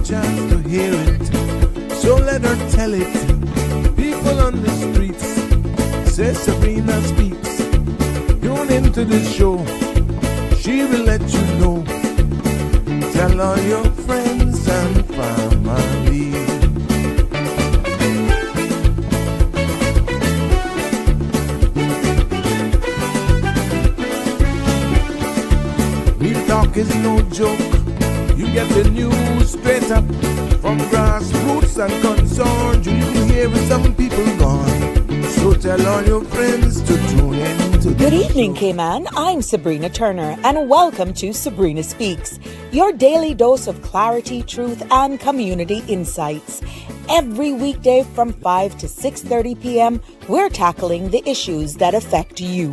chance to hear it, so let her tell it. People on the streets say Sabrina speaks. Tune into the show, she will let you know. Tell all your friends and family. Real talk is no joke. You get the news straight up from grassroots and concerns. You hear some people gone. So tell all your friends to tune in to Good evening, Cayman. I'm Sabrina Turner, and welcome to Sabrina Speaks, your daily dose of clarity, truth, and community insights. Every weekday from 5 to 6:30 p.m., we're tackling the issues that affect you,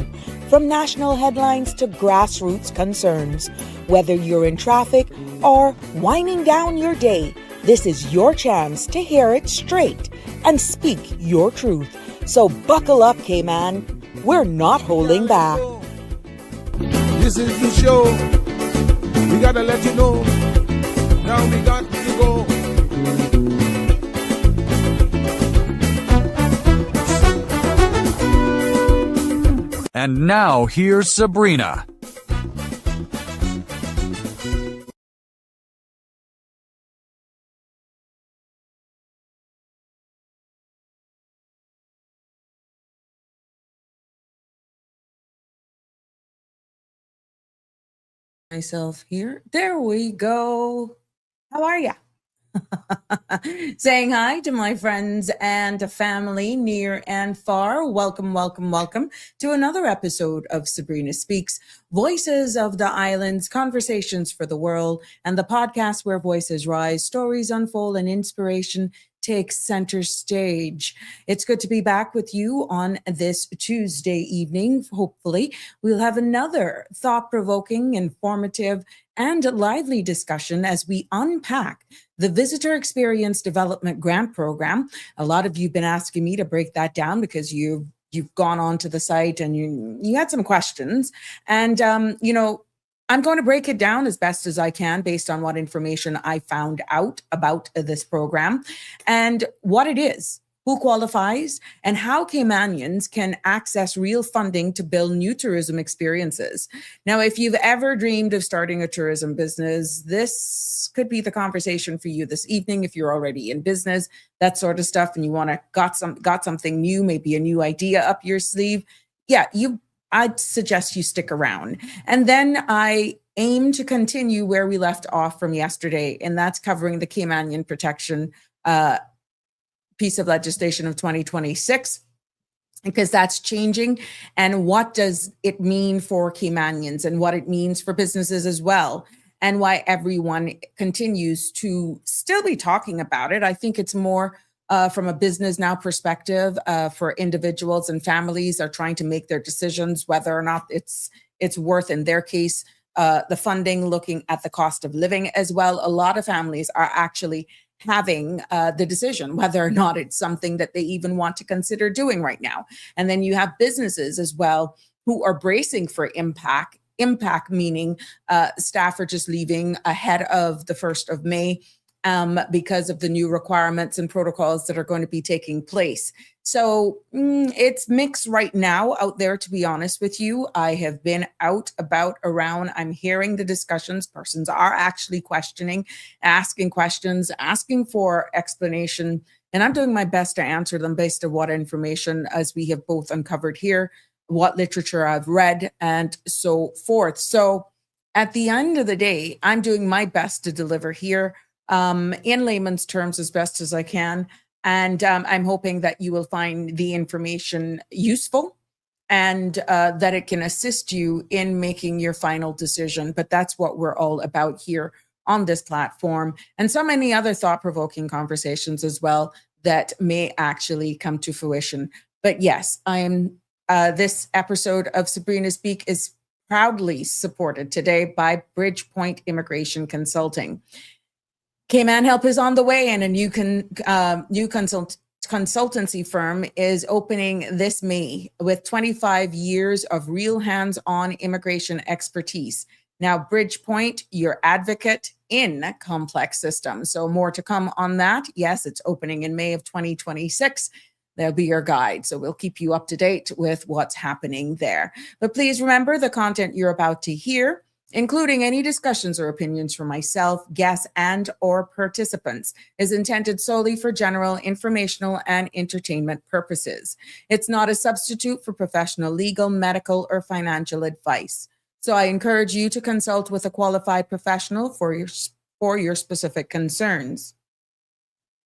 from national headlines to grassroots concerns. Whether you're in traffic or winding down your day, this is your chance to hear it straight and speak your truth. So buckle up, Cayman. We're not holding back. This is the show. We gotta let you know. Now we got to go. And now here's Sabrina. Myself here. There we go. How are ya? Saying hi to my friends and family near and far. Welcome, welcome, welcome to another episode of Sabrina Speaks, Voices of the Islands, Conversations for the World, and the podcast where voices rise, stories unfold, and inspiration takes center stage. It's good to be back with you on this Tuesday evening. Hopefully, we'll have another thought-provoking, informative, and lively discussion as we unpack the Visitor Experience Development Grant Program. A lot of you have been asking me to break that down because you've gone onto the site and you had some questions. And, I'm going to break it down as best as I can based on what information I found out about this program and what it is, who qualifies, and how Caymanians can access real funding to build new tourism experiences. Now, if you've ever dreamed of starting a tourism business, this could be the conversation for you this evening. If you're already in business, that sort of stuff, and you want to got something new, maybe a new idea up your sleeve, I'd suggest you stick around. And then I aim to continue where we left off from yesterday, and that's covering the Caymanian Protection piece of legislation of 2026, because that's changing. And what does it mean for Caymanians and what it means for businesses as well, and why everyone continues to still be talking about it. I think it's more from a business now perspective for individuals and families are trying to make their decisions whether or not it's worth, in their case, the funding, looking at the cost of living as well. A lot of families are actually having the decision whether or not it's something that they even want to consider doing right now. And then you have businesses as well who are bracing for impact meaning staff are just leaving ahead of the 1st of May. Because of the new requirements and protocols that are going to be taking place. So it's mixed right now out there, to be honest with you. I have been out, about, around. I'm hearing the discussions. Persons are actually questioning, asking questions, asking for explanation. And I'm doing my best to answer them based on what information, as we have both uncovered here, what literature I've read, and so forth. So at the end of the day, I'm doing my best to deliver here in layman's terms as best as I can. And I'm hoping that you will find the information useful and that it can assist you in making your final decision. But that's what we're all about here on this platform, and so many other thought-provoking conversations as well that may actually come to fruition. But yes, I am. This episode of Sabrina Speak is proudly supported today by Bridgepoint Immigration Consulting. Cayman Help is on the way, and a new consultancy firm is opening this May with 25 years of real hands-on immigration expertise. Now, Bridgepoint, your advocate in complex systems. So more to come on that. Yes, it's opening in May of 2026. They'll be your guide. So we'll keep you up to date with what's happening there. But please remember the content you're about to hear, including any discussions or opinions from myself, guests, and or participants, is intended solely for general informational and entertainment purposes. It's not a substitute for professional legal, medical, or financial advice. So I encourage you to consult with a qualified professional for your specific concerns.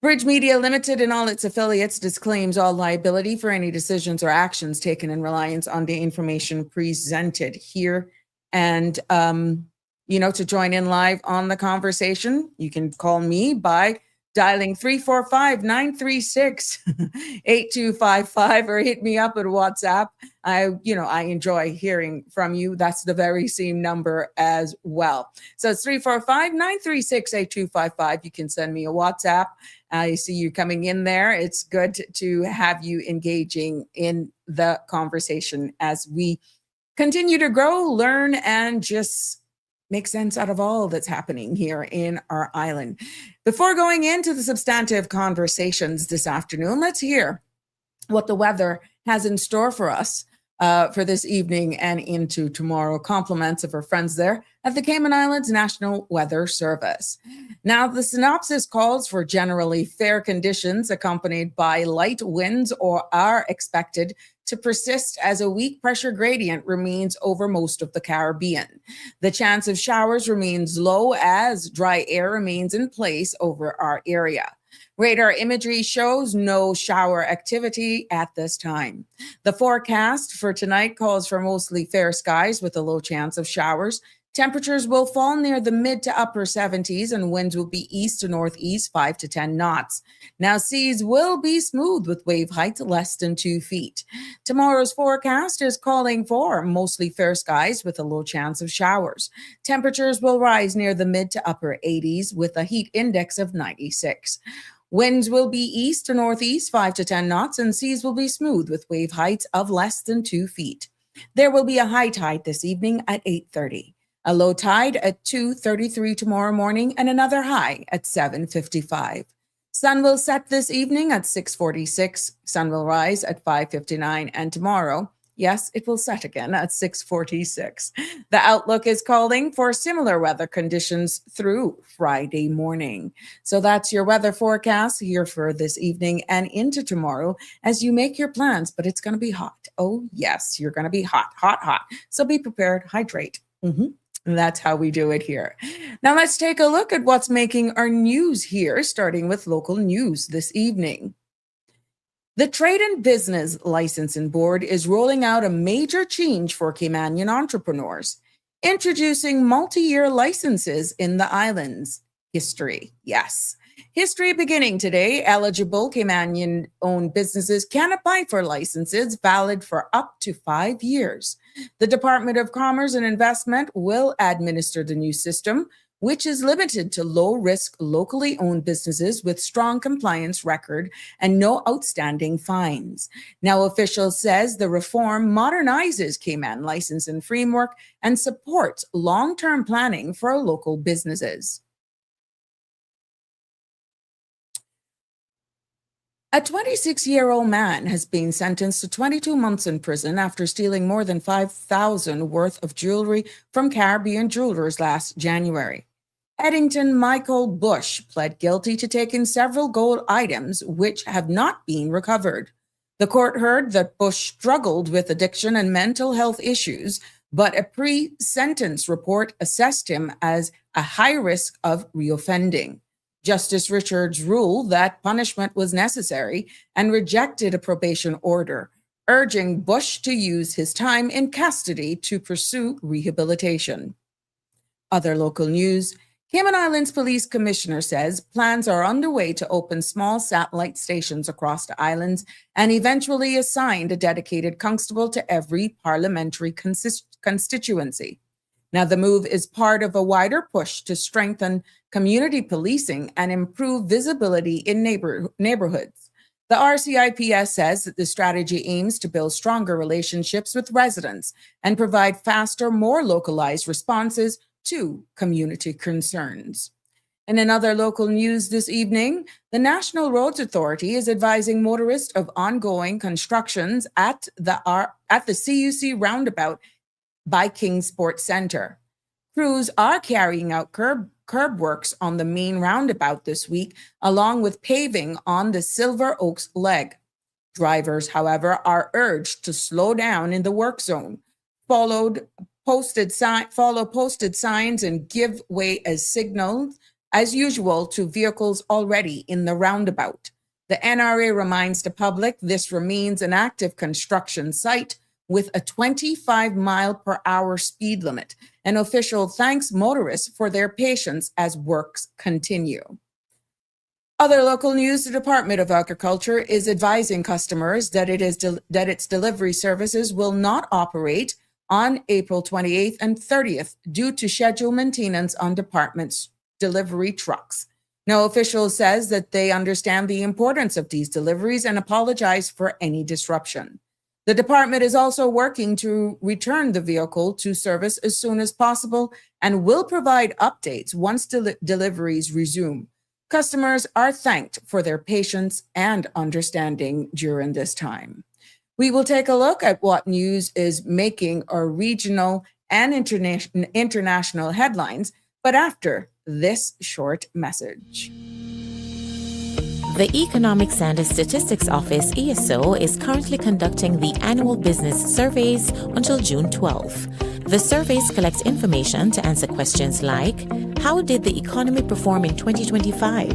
Bridge Media Limited and all its affiliates disclaims all liability for any decisions or actions taken in reliance on the information presented here. And, to join in live on the conversation, you can call me by dialing 345-936-8255 or hit me up at WhatsApp. I enjoy hearing from you. That's the very same number as well. So it's 345-936-8255. You can send me a WhatsApp. I see you coming in there. It's good to have you engaging in the conversation as we continue to grow, learn, and just make sense out of all that's happening here in our island. Before going into the substantive conversations this afternoon, let's hear what the weather has in store for us for this evening and into tomorrow. Compliments of our friends there at the Cayman Islands National Weather Service. Now, the synopsis calls for generally fair conditions accompanied by light winds are expected to persist as a weak pressure gradient remains over most of the Caribbean. The chance of showers remains low as dry air remains in place over our area. Radar imagery shows no shower activity at this time. The forecast for tonight calls for mostly fair skies with a low chance of showers. Temperatures will fall near the mid to upper 70s and winds will be east to northeast 5 to 10 knots. Now, seas will be smooth with wave height less than 2 feet. Tomorrow's forecast is calling for mostly fair skies with a low chance of showers. Temperatures will rise near the mid to upper 80s with a heat index of 96. Winds will be east to northeast 5 to 10 knots and seas will be smooth with wave heights of less than 2 feet. There will be a high tide this evening at 8:30. A low tide at 2:33 tomorrow morning and another high at 7:55. Sun will set this evening at 6:46. Sun will rise at 5:59 and tomorrow, yes, it will set again at 6:46. The outlook is calling for similar weather conditions through Friday morning. So that's your weather forecast here for this evening and into tomorrow as you make your plans, but it's going to be hot. Oh, yes, you're going to be hot, hot, hot. So be prepared, hydrate. And that's how we do it here. Now let's take a look at what's making our news here, starting with local news this evening. The Trade and Business Licensing Board is rolling out a major change for Caymanian entrepreneurs, introducing multi-year licenses in the islands. History, yes. History beginning today, eligible Caymanian-owned businesses can apply for licenses valid for up to 5 years. The Department of Commerce and Investment will administer the new system, which is limited to low-risk, locally owned businesses with strong compliance record and no outstanding fines. Now, officials says the reform modernizes Cayman licensing framework and supports long-term planning for local businesses. A 26-year-old man has been sentenced to 22 months in prison after stealing more than $5,000 worth of jewelry from Caribbean jewelers last January. Eddington Michael Bush pled guilty to taking several gold items which have not been recovered. The court heard that Bush struggled with addiction and mental health issues, but a pre-sentence report assessed him as a high risk of reoffending. Justice Richards ruled that punishment was necessary and rejected a probation order, urging Bush to use his time in custody to pursue rehabilitation. Other local news. Cayman Islands Police Commissioner says plans are underway to open small satellite stations across the islands and eventually assigned a dedicated constable to every parliamentary constituency. Now, the move is part of a wider push to strengthen community policing and improve visibility in neighborhoods. The RCIPS says that the strategy aims to build stronger relationships with residents and provide faster, more localized responses to community concerns. And in other local news this evening, the National Roads Authority is advising motorists of ongoing constructions at the CUC roundabout by Kingsport Center. Crews are carrying out curb works on the main roundabout this week, along with paving on the Silver Oaks leg. Drivers, however, are urged to slow down in the work zone, follow posted signs, and give way as signaled as usual to vehicles already in the roundabout. The NRA reminds the public this remains an active construction site with a 25-mile-per-hour speed limit. An official thanks motorists for their patience as works continue. Other local news: the Department of Agriculture is advising customers that its delivery services will not operate on April 28th and 30th due to scheduled maintenance on department's delivery trucks. No official says that they understand the importance of these deliveries and apologize for any disruption. The department is also working to return the vehicle to service as soon as possible and will provide updates once deliveries resume. Customers are thanked for their patience and understanding during this time. We will take a look at what news is making our regional and international headlines, but after this short message. The Economics and Statistics Office, ESO, is currently conducting the annual business surveys until June 12. The surveys collect information to answer questions like, how did the economy perform in 2025?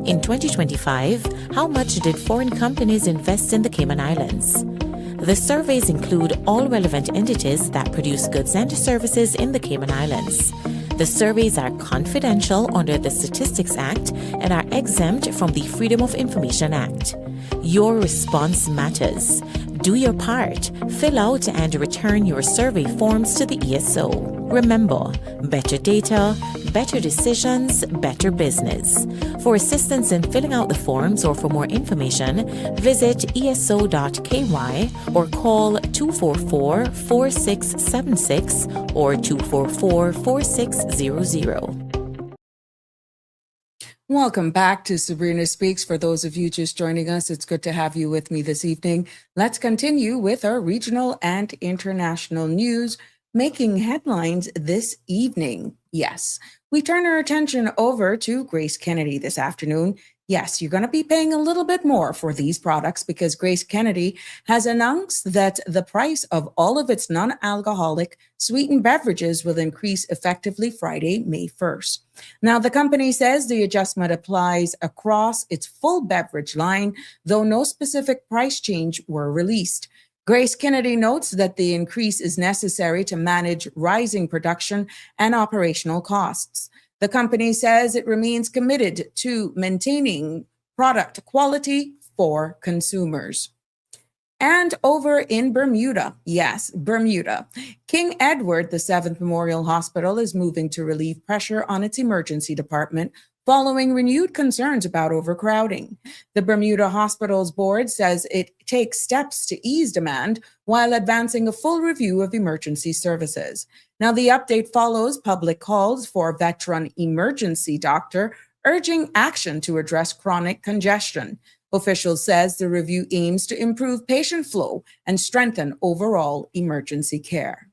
In 2025, how much did foreign companies invest in the Cayman Islands? The surveys include all relevant entities that produce goods and services in the Cayman Islands. The surveys are confidential under the Statistics Act and are exempt from the Freedom of Information Act. Your response matters. Do your part. Fill out and return your survey forms to the ESO. Remember, better data, better decisions, better business. For assistance in filling out the forms or for more information, visit eso.ky or call 244-4676 or 244-4600. Welcome back to Sabrina Speaks. For those of you just joining us, it's good to have you with me this evening. Let's continue with our regional and international news making headlines this evening. Yes, we turn our attention over to Grace Kennedy this afternoon. Yes, you're going to be paying a little bit more for these products because Grace Kennedy has announced that the price of all of its non-alcoholic sweetened beverages will increase effectively Friday, May 1st. Now, the company says the adjustment applies across its full beverage line, though no specific price change were released. Grace Kennedy notes that the increase is necessary to manage rising production and operational costs. The company says it remains committed to maintaining product quality for consumers. And over in Bermuda, yes, Bermuda, King Edward VII Memorial Hospital is moving to relieve pressure on its emergency department following renewed concerns about overcrowding. The Bermuda Hospital's board says it takes steps to ease demand while advancing a full review of emergency services. Now, the update follows public calls for a veteran emergency doctor urging action to address chronic congestion. Officials says the review aims to improve patient flow and strengthen overall emergency care.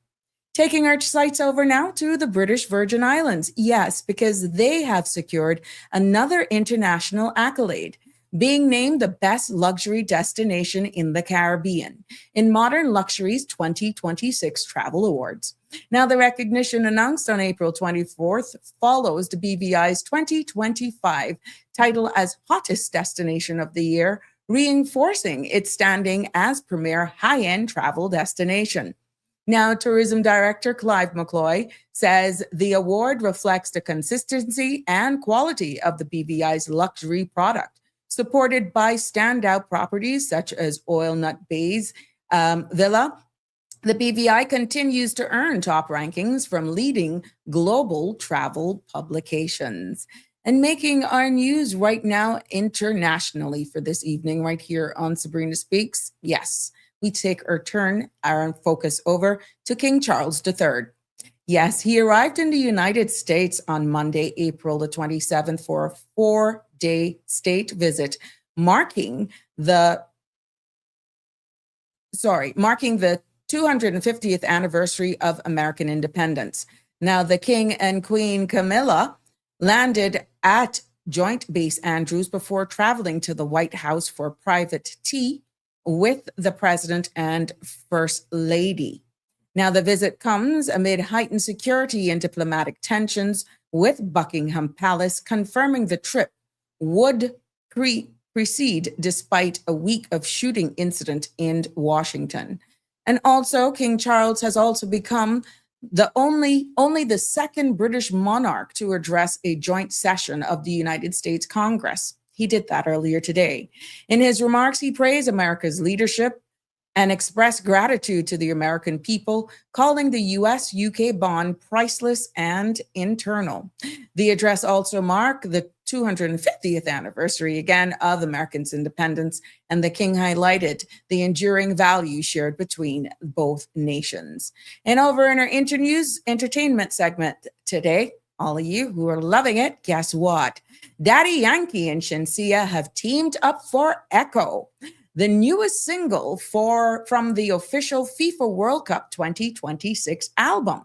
Taking our sights over now to the British Virgin Islands. Yes, because they have secured another international accolade, being named the best luxury destination in the Caribbean in Modern Luxury's 2026 Travel Awards. Now, the recognition announced on April 24th follows the BVI's 2025 title as Hottest Destination of the Year, reinforcing its standing as premier high-end travel destination. Now, Tourism Director Clive McCloy says the award reflects the consistency and quality of the BVI's luxury product, supported by standout properties such as Oil Nut Bay's Villa. The BVI continues to earn top rankings from leading global travel publications. And making our news right now internationally for this evening, right here on Sabrina Speaks, yes, we take our focus over to King Charles III. Yes, he arrived in the United States on Monday, April the 27th, for a 4-day state visit, marking the 250th anniversary of American independence. Now, the King and Queen Camilla landed at Joint Base Andrews before traveling to the White House for private tea with the President and First Lady. Now, the visit comes amid heightened security and diplomatic tensions, with Buckingham Palace confirming the trip would proceed despite a week of shooting incident in Washington. And also, King Charles has also become only the second British monarch to address a joint session of the United States Congress. He did that earlier today. In his remarks, he praised America's leadership and expressed gratitude to the American people, calling the US-UK bond priceless and eternal. The address also marked the 250th anniversary again of Americans' independence, and the King highlighted the enduring values shared between both nations. And over in our internews entertainment segment today, all of you who are loving it, guess what? Daddy Yankee and Shenseea have teamed up for Echo, the newest single from the official FIFA World Cup 2026 album.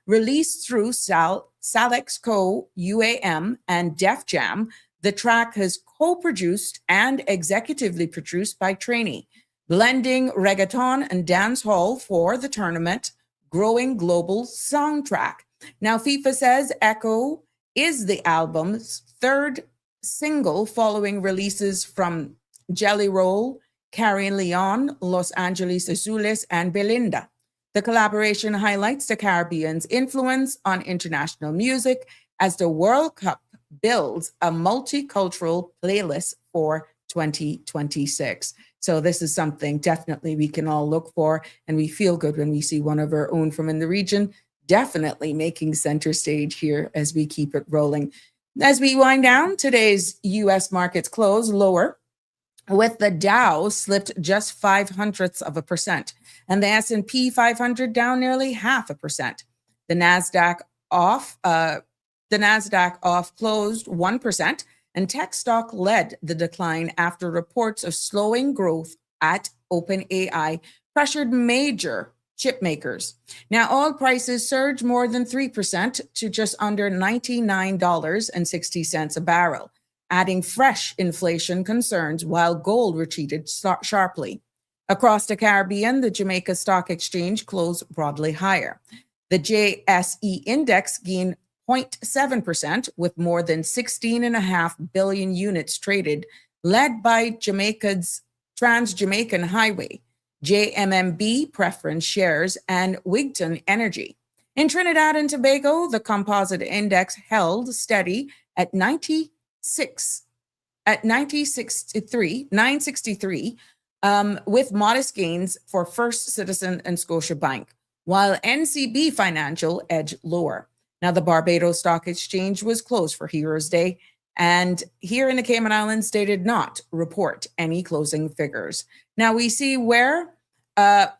Released through Salix Co. UAM and Def Jam, the track has co-produced and executively produced by Trainee, blending reggaeton and dancehall for the tournament growing global soundtrack. Now, FIFA says Echo is the album's third single following releases from Jelly Roll, Carrie Leon, Los Angeles Azules, and Belinda. The collaboration highlights the Caribbean's influence on international music as the World Cup builds a multicultural playlist for 2026. So this is something definitely we can all look for, and we feel good when we see one of our own from in the region definitely making center stage here as we keep it rolling. As we wind down, today's U.S. markets close lower, with the Dow slipped just 0.05%, and the S&P 500 down nearly 0.5%. The Nasdaq off closed 1%, and tech stock led the decline after reports of slowing growth at OpenAI pressured major chip makers. Now, oil prices surged more than 3% to just under $99.60 a barrel, adding fresh inflation concerns, while gold retreated sharply. Across the Caribbean, the Jamaica Stock Exchange closed broadly higher. The JSE index gained 0.7%, with more than 16.5 billion units traded, led by Jamaica's Trans-Jamaican Highway, JMMB preference shares, and Wigton Energy. In Trinidad and Tobago, the composite index held steady at 963, with modest gains for First Citizen and Scotiabank, while NCB Financial edged lower. Now, the Barbados Stock Exchange was closed for Heroes Day, and here in the Cayman Islands, they did not report any closing figures. Now, we see where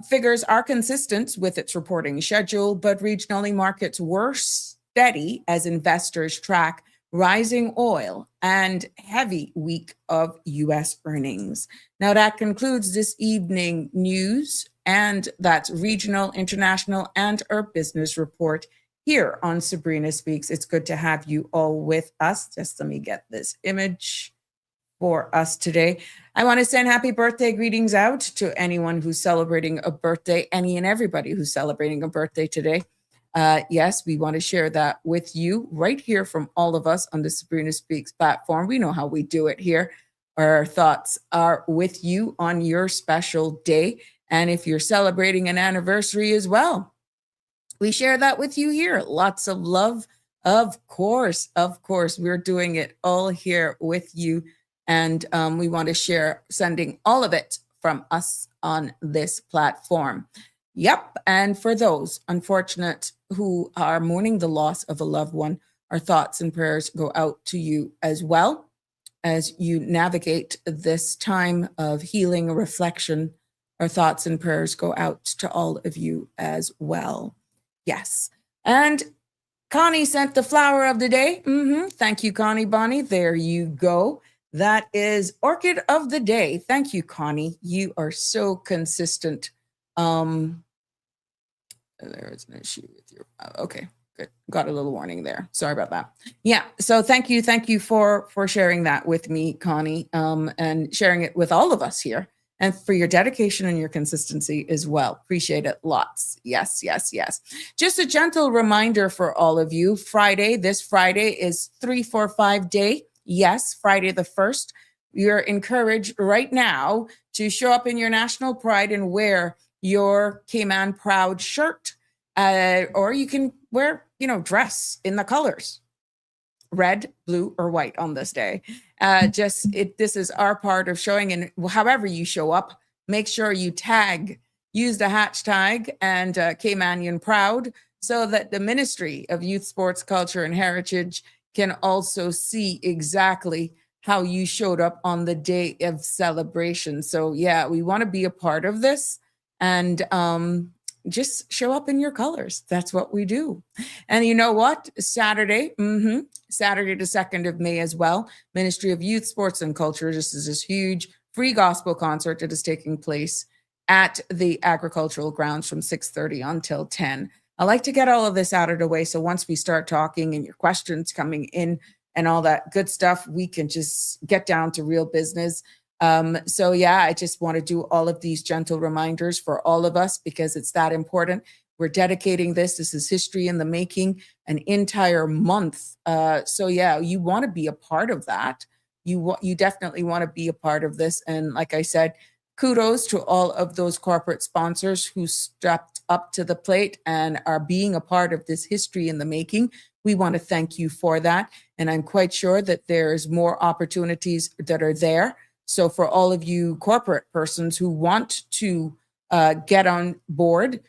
figures are consistent with its reporting schedule, but regionally markets were steady as investors track rising oil and heavy week of U.S. earnings. Now, that concludes this evening news, and that's regional, international, and our business report here on Sabrina Speaks. It's good to have you all with us. Just let me get this image for us today. I want to send happy birthday greetings out to anyone who's celebrating a birthday, any and everybody who's celebrating a birthday today. Yes, we want to share that with you right here from all of us on the Sabrina Speaks platform. We know how we do it here. Our thoughts are with you on your special day. And if you're celebrating an anniversary as well, we share that with you here. Lots of love. Of course, we're doing it all here with you. And we want to share, sending all of it from us on this platform. Yep. And for those unfortunate who are mourning the loss of a loved one, our thoughts and prayers go out to you as well as you navigate this time of healing and reflection. Our thoughts and prayers go out to all of you as well. Yes. And Connie sent the flower of the day. Thank you, Connie Bonnie. There you go. That is Orchid of the Day. Thank you, Connie. You are so consistent. There is an issue with your, okay, good. Got a little warning there. Sorry about that. Yeah, so thank you for sharing that with me, Connie, and sharing it with all of us here, and for your dedication and your consistency as well. Appreciate it lots. Yes, yes, yes. Just a gentle reminder for all of you, this Friday is 345 day. Yes, Friday the 1st. You're encouraged right now to show up in your national pride and wear your Cayman Proud shirt, or you can wear, dress in the colors, red, blue, or white on this day. This is our part of showing, and however you show up, make sure you use the hashtag and Caymanian Proud, so that the Ministry of Youth, Sports, Culture, and Heritage can also see exactly how you showed up on the day of celebration. So yeah, we want to be a part of this, and just show up in your colors. That's what we do. And you know what? Saturday the 2nd of May as well, Ministry of Youth, Sports, and Culture, this is this huge free gospel concert that is taking place at the agricultural grounds from 6:30 until 10. I like to get all of this out of the way, so once we start talking and your questions coming in and all that good stuff, we can just get down to real business. So yeah, I just want to do all of these gentle reminders for all of us, because it's that important. We're dedicating this. This is history in the making, an entire month. So yeah, you want to be a part of that. You definitely want to be a part of this. And like I said, kudos to all of those corporate sponsors who stepped up to the plate and are being a part of this history in the making. We want to thank you for that. And I'm quite sure that there's more opportunities that are there. So for all of you corporate persons who want to get on board,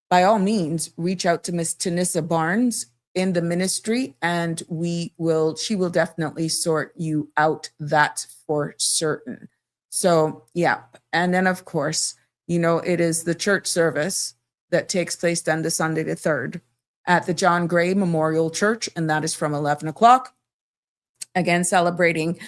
by all means, reach out to Miss Tanissa Barnes in the ministry, and she will definitely sort you out. That's for certain. So yeah. And then of course, it is the church service that takes place then the Sunday the 3rd at the John Gray Memorial Church. And that is from 11 o'clock. Again, celebrating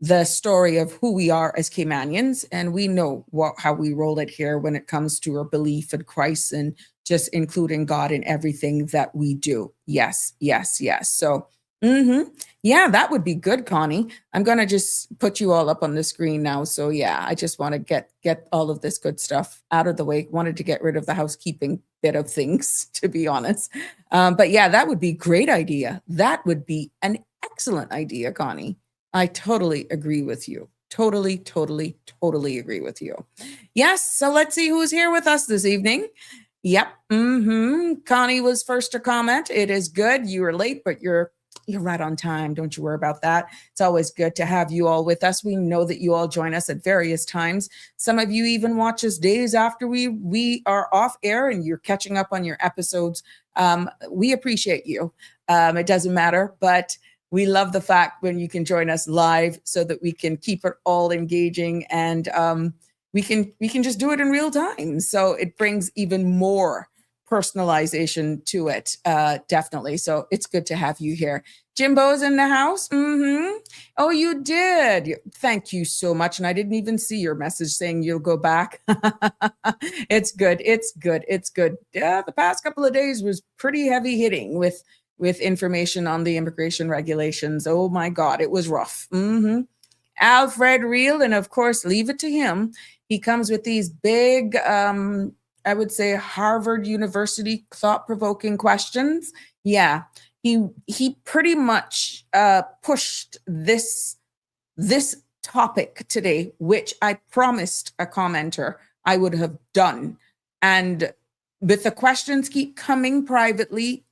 the story of who we are as Caymanians. And we know how we roll it here when it comes to our belief in Christ and just including God in everything that we do. Yes, yes, yes. So, yeah, that would be good, Connie. I'm going to just put you all up on the screen now. So yeah, I just want to get all of this good stuff out of the way. Wanted to get rid of the housekeeping bit of things, to be honest. But yeah, that would be a great idea. That would be an excellent idea, Connie. I totally agree with you. Totally agree with you. Yes. So let's see who's here with us this evening. Yep. Connie was first to comment. It is good. You were late, but you're right on time. Don't you worry about that. It's always good to have you all with us. We know that you all join us at various times. Some of you even watch us days after we are off air and you're catching up on your episodes. We appreciate you. It doesn't matter, but we love the fact when you can join us live so that we can keep it all engaging, and we can just do it in real time. So it brings even more personalization to it, definitely. So it's good to have you here. Jimbo's in the house. Oh, you did. Thank you so much. And I didn't even see your message saying you'll go back. It's good. Yeah, the past couple of days was pretty heavy hitting with information on the immigration regulations. Oh my God, it was rough. Alfred Reel, and of course, leave it to him. He comes with these big, I would say, Harvard University thought-provoking questions. Yeah, he pretty much pushed this topic today, which I promised a commenter I would have done. And with the questions keep coming privately,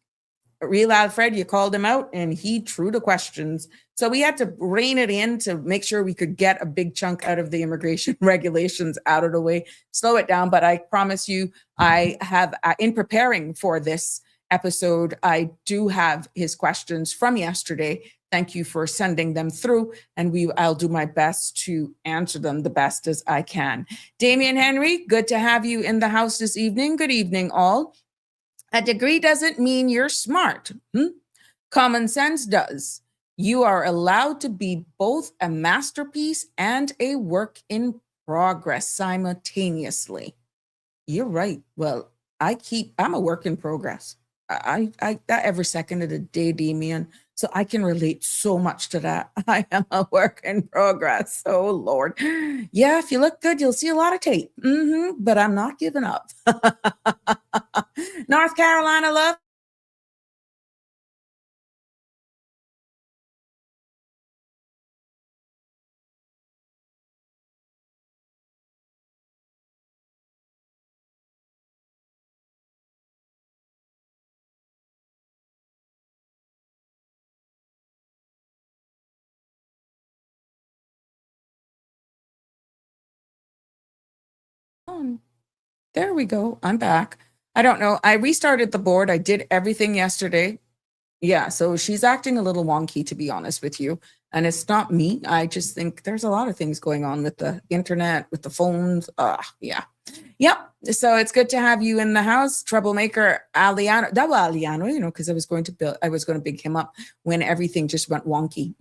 Real Alfred, you called him out and he threw the questions. So we had to rein it in to make sure we could get a big chunk out of the immigration regulations out of the way, slow it down. But I promise you, I have, in preparing for this episode, I do have his questions from yesterday. Thank you for sending them through, and I'll do my best to answer them the best as I can. Damien Henry, good to have you in the house this evening. Good evening, all. A degree doesn't mean you're smart. Common sense does. You are allowed to be both a masterpiece and a work in progress simultaneously. You're right. Well, I'm a work in progress. I that every second of the day, Damien. So I can relate so much to that. I am a work in progress. Oh Lord. Yeah, if you look good, you'll see a lot of tape. But I'm not giving up. North Carolina love. There we go. I'm back. I don't know. I restarted the board. I did everything yesterday. Yeah, so she's acting a little wonky, to be honest with you. And it's not me. I just think there's a lot of things going on with the internet, with the phones. Yeah. Yep. So it's good to have you in the house, troublemaker Aliano, double Aliano, because I was going to big him up when everything just went wonky.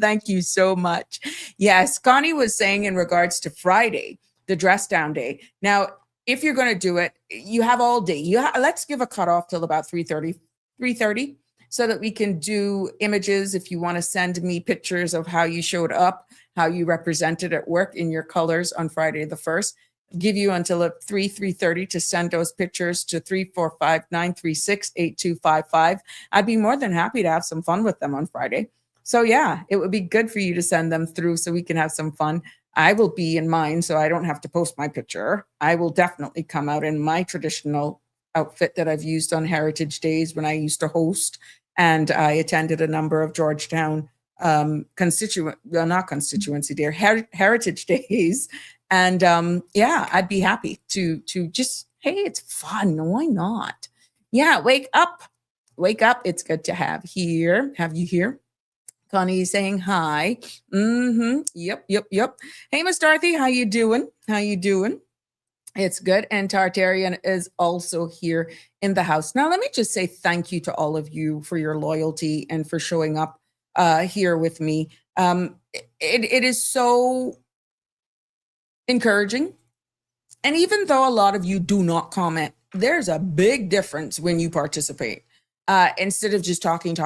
Thank you so much. Yes, Connie was saying in regards to Friday, the dress down day. Now, if you're going to do it, you have all day. Let's give a cutoff till about 3:30 so that we can do images. If you want to send me pictures of how you showed up, how you represented at work in your colors on Friday the 1st, give you until 3:30 to send those pictures to 345-936-8255. I'd be more than happy to have some fun with them on Friday. So yeah, it would be good for you to send them through so we can have some fun. I will be in mine, so I don't have to post my picture. I will definitely come out in my traditional outfit that I've used on Heritage Days when I used to host, and I attended a number of Georgetown Heritage Days. And yeah, I'd be happy to just, hey, it's fun. Why not? Yeah, wake up. It's good to have you here. Connie saying hi. Yep. Hey, Miss Dorothy, how you doing? It's good. And Tartarian is also here in the house. Now, let me just say thank you to all of you for your loyalty and for showing up here with me. It is so encouraging. And even though a lot of you do not comment, there's a big difference when you participate. Instead of just talking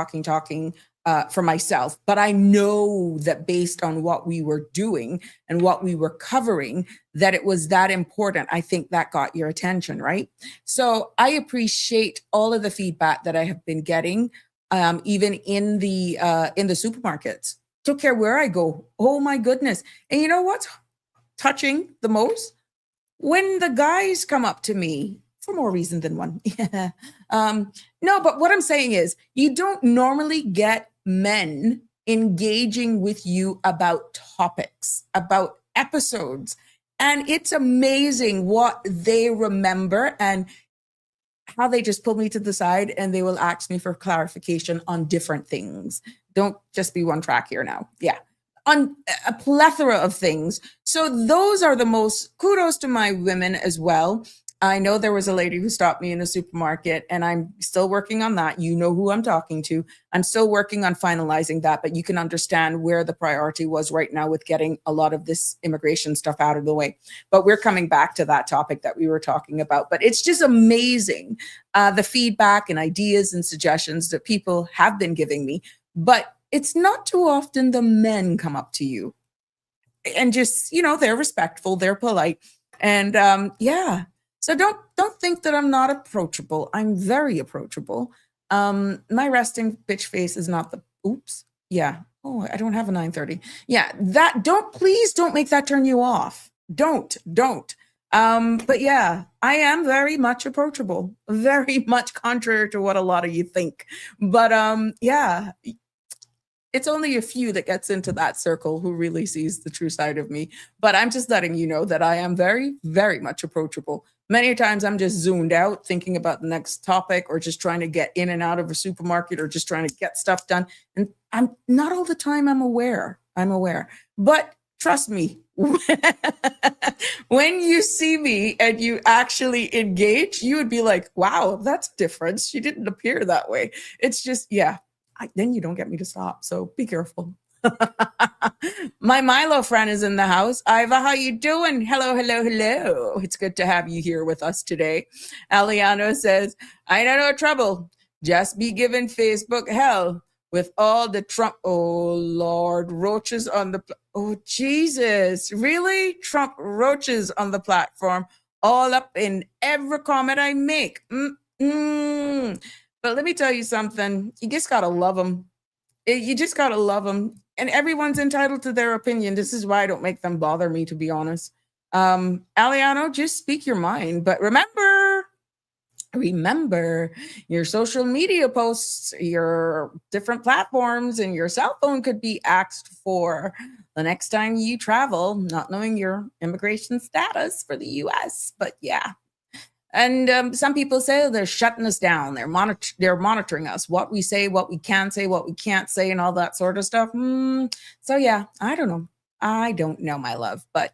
for myself. But I know that based on what we were doing and what we were covering, that it was that important. I think that got your attention, right? So I appreciate all of the feedback that I have been getting, even in the supermarkets. Don't care where I go. Oh my goodness. And you know what's touching the most? When the guys come up to me, for more reason than one. No, but what I'm saying is you don't normally get men engaging with you about topics, about episodes. And it's amazing what they remember and how they just pull me to the side and they will ask me for clarification on different things. Don't just be one track here now. Yeah. On a plethora of things. So those are the most kudos to my women as well. I know there was a lady who stopped me in a supermarket and I'm still working on that. You know who I'm talking to. I'm still working on finalizing that, but you can understand where the priority was right now with getting a lot of this immigration stuff out of the way. But we're coming back to that topic that we were talking about. But it's just amazing the feedback and ideas and suggestions that people have been giving me. But it's not too often the men come up to you and just, they're respectful, they're polite. And yeah. So don't think that I'm not approachable. I'm very approachable. My resting bitch face is not the oops. Yeah. Oh, I don't have a 9:30. Yeah. Please don't make that turn you off. Don't. But yeah, I am very much approachable, very much contrary to what a lot of you think. But yeah. It's only a few that gets into that circle who really sees the true side of me. But I'm just letting you know that I am very, very much approachable. Many times I'm just zoomed out thinking about the next topic or just trying to get in and out of a supermarket or just trying to get stuff done. And I'm not all the time I'm aware. But trust me, when you see me and you actually engage, you would be like, wow, that's different. She didn't appear that way. It's just, yeah, then you don't get me to stop. So be careful. My Milo friend is in the house. Iva, how you doing? Hello, hello, hello. It's good to have you here with us today. Aliano says, I know no trouble. Just be giving Facebook hell with all the Trump. Oh, Lord, roaches on the. Oh, Jesus. Really? Trump roaches on the platform, all up in every comment I make. But let me tell you something. You just got to love them. You just got to love them. And everyone's entitled to their opinion. This is why I don't make them bother me, to be honest. Aliano, just speak your mind. But remember your social media posts, your different platforms, and your cell phone could be asked for the next time you travel, not knowing your immigration status for the US. But yeah. And some people say they're shutting us down. They're monitoring us, what we say, what we can say, what we can't say, and all that sort of stuff. So yeah, I don't know. I don't know, my love, but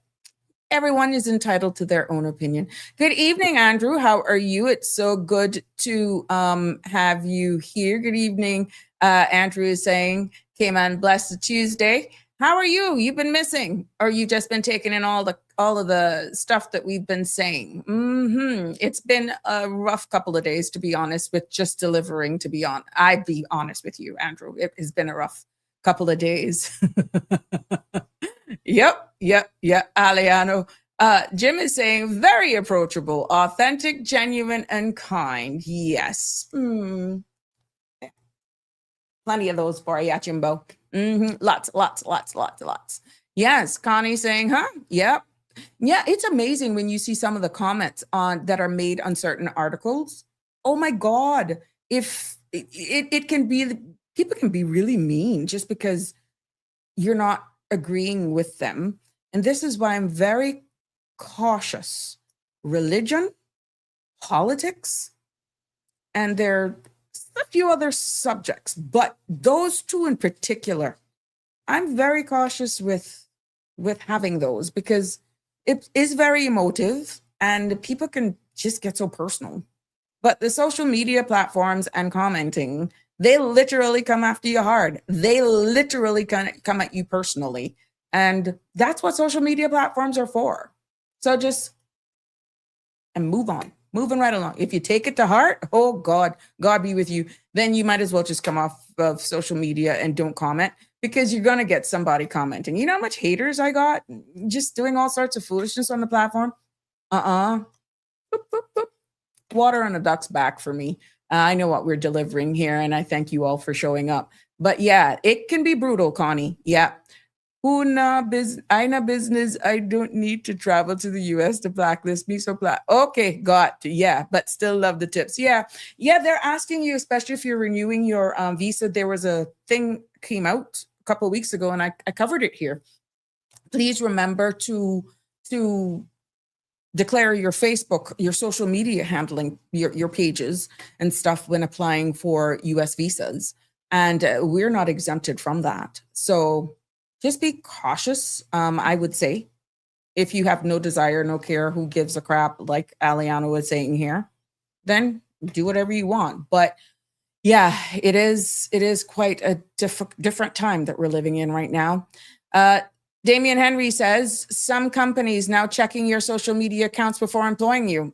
everyone is entitled to their own opinion. Good evening, Andrew. How are you? It's so good to have you here. Good evening. Andrew is saying, Cayman, blessed Tuesday. How are you? You've been missing, or you've just been taking in all of the stuff that we've been saying. It's been a rough couple of days, to be honest, with just delivering. I'd be honest with you, Andrew. It has been a rough couple of days. Yep. Aliano. Jim is saying very approachable, authentic, genuine, and kind. Yes. Plenty of those for you, Jimbo. Lots. Yes. Connie saying, huh? Yep. Yeah, it's amazing when you see some of the comments that are made on certain articles. Oh my God. If it can be, people can be really mean just because you're not agreeing with them. And this is why I'm very cautious. Religion, politics, and there a few other subjects, but those two in particular, I'm very cautious with having those because it is very emotive and people can just get so personal. But the social media platforms and commenting, they literally come after you hard. They literally come at you personally. And that's what social media platforms are for. So just move on. Moving right along. If you take it to heart, oh God be with you. Then you might as well just come off of social media and don't comment because you're going to get somebody commenting. You know how much haters I got just doing all sorts of foolishness on the platform? Boop, boop, boop. Water on a duck's back for me. I know what we're delivering here and I thank you all for showing up. But yeah, it can be brutal, Connie. Yeah. Una business. I don't need to travel to the US to blacklist me. So okay, got to, yeah, but still love the tips. Yeah, they're asking you, especially if you're renewing your visa. There was a thing came out a couple of weeks ago and I covered it here. Please remember to declare your Facebook, your social media handling, your pages and stuff when applying for US visas. And we're not exempted from that. So just be cautious, I would say. If you have no desire, no care, who gives a crap, like Aliano was saying here, then do whatever you want. But yeah, it is quite a different time that we're living in right now. Damian Henry says, some companies now checking your social media accounts before employing you.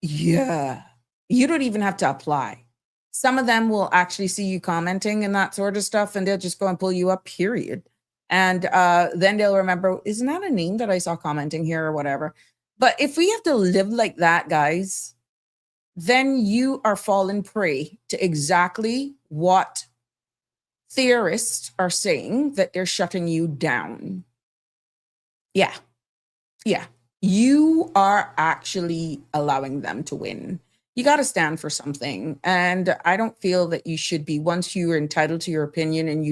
Yeah, you don't even have to apply. Some of them will actually see you commenting and that sort of stuff, and they'll just go and pull you up, period. And then they'll remember, isn't that a name that I saw commenting here or whatever? But if we have to live like that, guys, then you are falling prey to exactly what theorists are saying, that they're shutting you down. Yeah. You are actually allowing them to win. You got to stand for something. And I don't feel that you should be, once you are entitled to your opinion and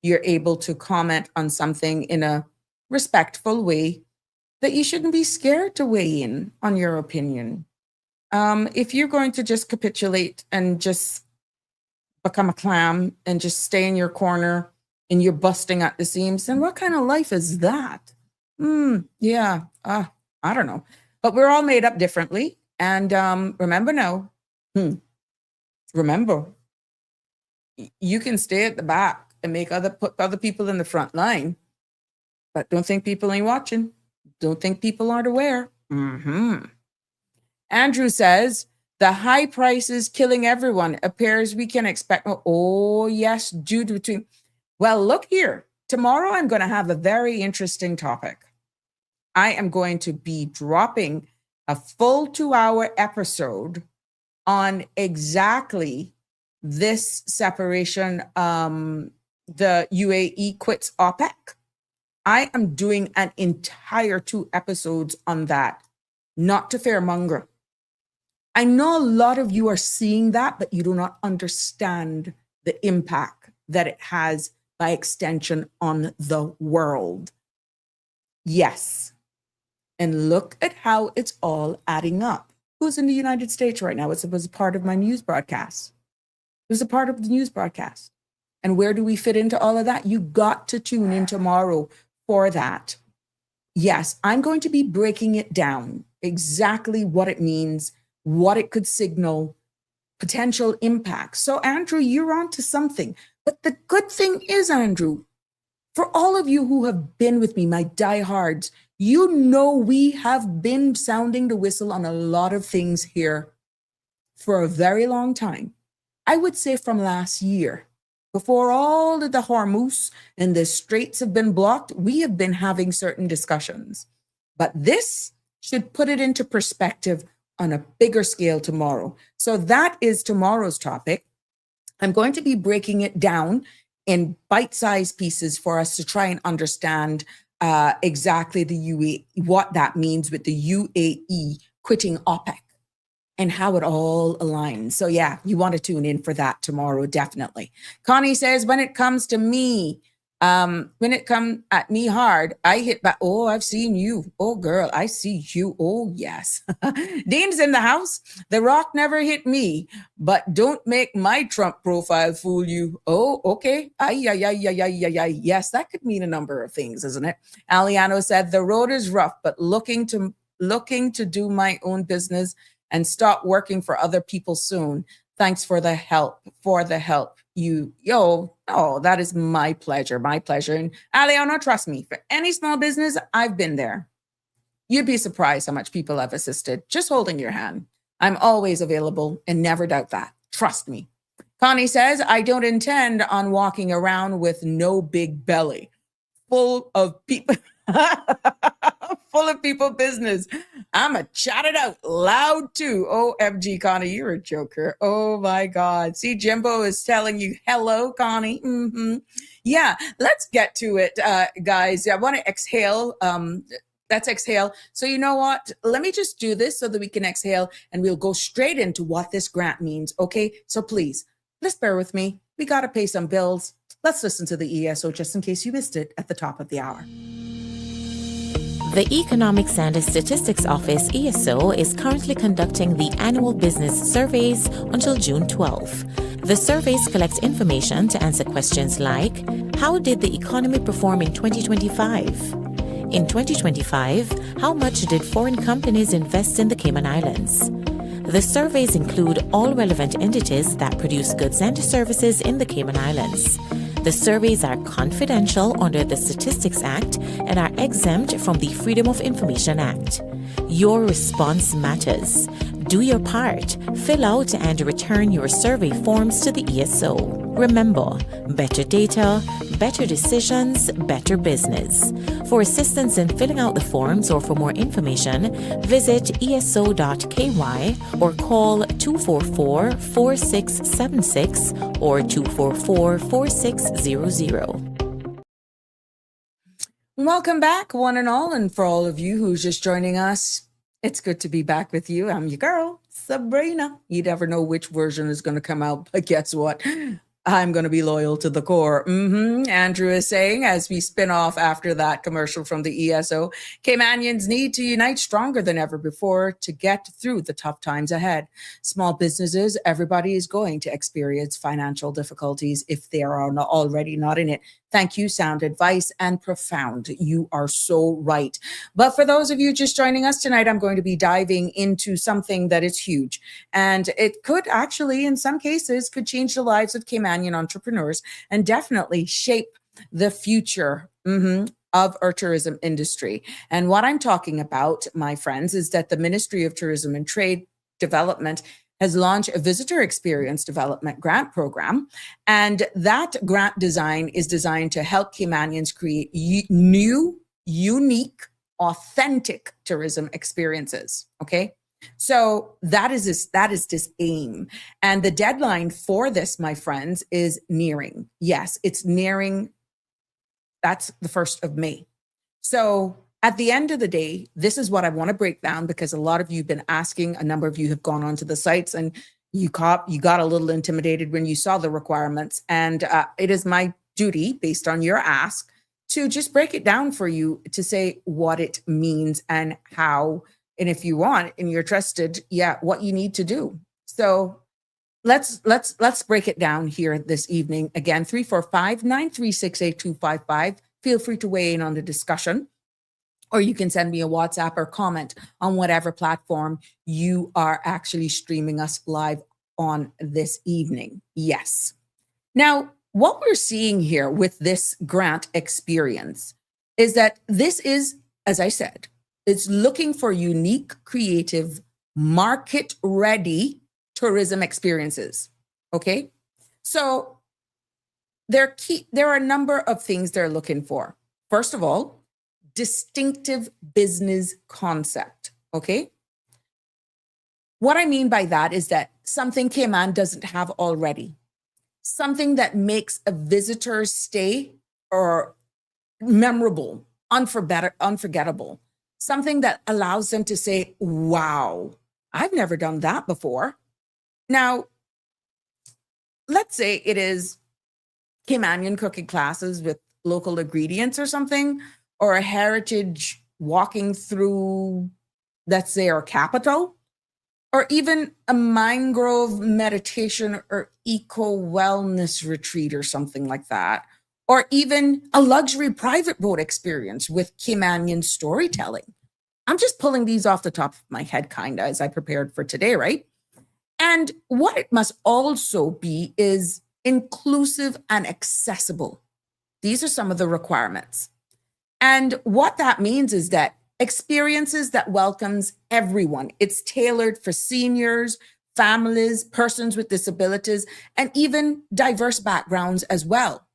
you're able to comment on something in a respectful way, that you shouldn't be scared to weigh in on your opinion. If you're going to just capitulate and just become a clam and just stay in your corner and you're busting at the seams, then what kind of life is that? Yeah, I don't know. But we're all made up differently. And remember now, remember, you can stay at the back and put other people in the front line, but don't think people ain't watching. Don't think people aren't aware. Andrew says, the high prices killing everyone. Appears we can expect, oh yes, due to, well, look here. Tomorrow I'm going to have a very interesting topic. I am going to be dropping a full 2-hour episode on exactly this separation, the UAE quits OPEC. I am doing an entire 2 episodes on that, not to fearmonger. I know a lot of you are seeing that, but you do not understand the impact that it has by extension on the world. Yes. And look at how it's all adding up. Who's in the United States right now? It was a part of my news broadcast. It was a part of the news broadcast. And where do we fit into all of that? You got to tune in tomorrow for that. Yes, I'm going to be breaking it down, exactly what it means, what it could signal, potential impacts. So, Andrew, you're on to something. But the good thing is, Andrew, for all of you who have been with me, my diehards, you know we have been sounding the whistle on a lot of things here for a very long time. I would say from last year, before all of the Hormuz and the straits have been blocked, we have been having certain discussions. But this should put it into perspective on a bigger scale tomorrow. So that is tomorrow's topic. I'm going to be breaking it down in bite-sized pieces for us to try and understand exactly the UAE, what that means with the UAE quitting OPEC and how it all aligns. So yeah, you want to tune in for that tomorrow, definitely. Connie says, when it comes to me, when it comes at me hard, I hit back. Oh, I've seen you. Oh, girl, I see you. Oh, yes. Dean's in the house. The rock never hit me, but don't make my Trump profile fool you. Oh, okay. Ay. Yes, that could mean a number of things, isn't it? Aliano said, the road is rough, but looking to do my own business and stop working for other people soon. Thanks for the help, that is my pleasure. And Aliana, trust me, for any small business, I've been there. You'd be surprised how much people I've assisted, just holding your hand. I'm always available and never doubt that. Trust me. Connie says, I don't intend on walking around with no big belly, full of people. Full of people business. I'ma chat it out loud too. OMG, Connie, you're a joker. Oh my God. See, Jimbo is telling you, hello, Connie. Yeah, let's get to it, guys. I want to exhale. Let's exhale. So you know what? Let me just do this so that we can exhale and we'll go straight into what this grant means. Okay, so please, just bear with me. We got to pay some bills. Let's listen to the ESO just in case you missed it at the top of the hour. The Economics and Statistics Office, ESO, is currently conducting the annual business surveys until June 12. The surveys collect information to answer questions like, how did the economy perform in 2025? In 2025, how much did foreign companies invest in the Cayman Islands? The surveys include all relevant entities that produce goods and services in the Cayman Islands. The surveys are confidential under the Statistics Act and are exempt from the Freedom of Information Act. Your response matters. Do your part. Fill out and return your survey forms to the ESO. Remember, better data, better decisions, better business. For assistance in filling out the forms or for more information, visit eso.ky or call 244-4676 or 244-4600. Welcome back, one and all, and for all of you who's just joining us, it's good to be back with you. I'm your girl, Sabrina. You never know which version is going to come out, but guess what? I'm going to be loyal to the core. Andrew is saying, as we spin off after that commercial from the ESO, Caymanians need to unite stronger than ever before to get through the tough times ahead. Small businesses, everybody is going to experience financial difficulties if they are already not in it. Thank you, sound advice and profound. You are so right. But for those of you just joining us tonight, I'm going to be diving into something that is huge. And it could actually, in some cases, could change the lives of Caymanian entrepreneurs and definitely shape the future of our tourism industry. And what I'm talking about, my friends, is that the Ministry of Tourism and Trade Development has launched a visitor experience development grant program. And that grant design is designed to help Caymanians create new, unique, authentic tourism experiences. Okay. So that is this aim. And the deadline for this, my friends, is nearing. Yes, it's nearing. That's the 1st of May. So at the end of the day, this is what I want to break down, because a lot of you have been asking, a number of you have gone onto the sites, and you got a little intimidated when you saw the requirements. And it is my duty, based on your ask, to just break it down for you, to say what it means and how, and if you want and you're trusted, what you need to do. So let's break it down here this evening. Again, 345-936-8255. Feel free to weigh in on the discussion, or you can send me a WhatsApp or comment on whatever platform you are actually streaming us live on this evening. Yes. Now, what we're seeing here with this grant experience is that this is, as I said, it's looking for unique, creative, market-ready tourism experiences. Okay? So there are a number of things they're looking for. First of all, distinctive business concept. Okay. What I mean by that is that something Cayman doesn't have already, something that makes a visitor's stay or memorable, unforgettable, something that allows them to say, wow, I've never done that before. Now, let's say it is Caymanian cooking classes with local ingredients or something, or a heritage walking through, let's say, our capital, or even a mangrove meditation or eco-wellness retreat or something like that, or even a luxury private boat experience with Caymanian storytelling. I'm just pulling these off the top of my head, kind of, as I prepared for today, right? And what it must also be is inclusive and accessible. These are some of the requirements. And what that means is that experiences that welcomes everyone. It's tailored for seniors, families, persons with disabilities, and even diverse backgrounds as well.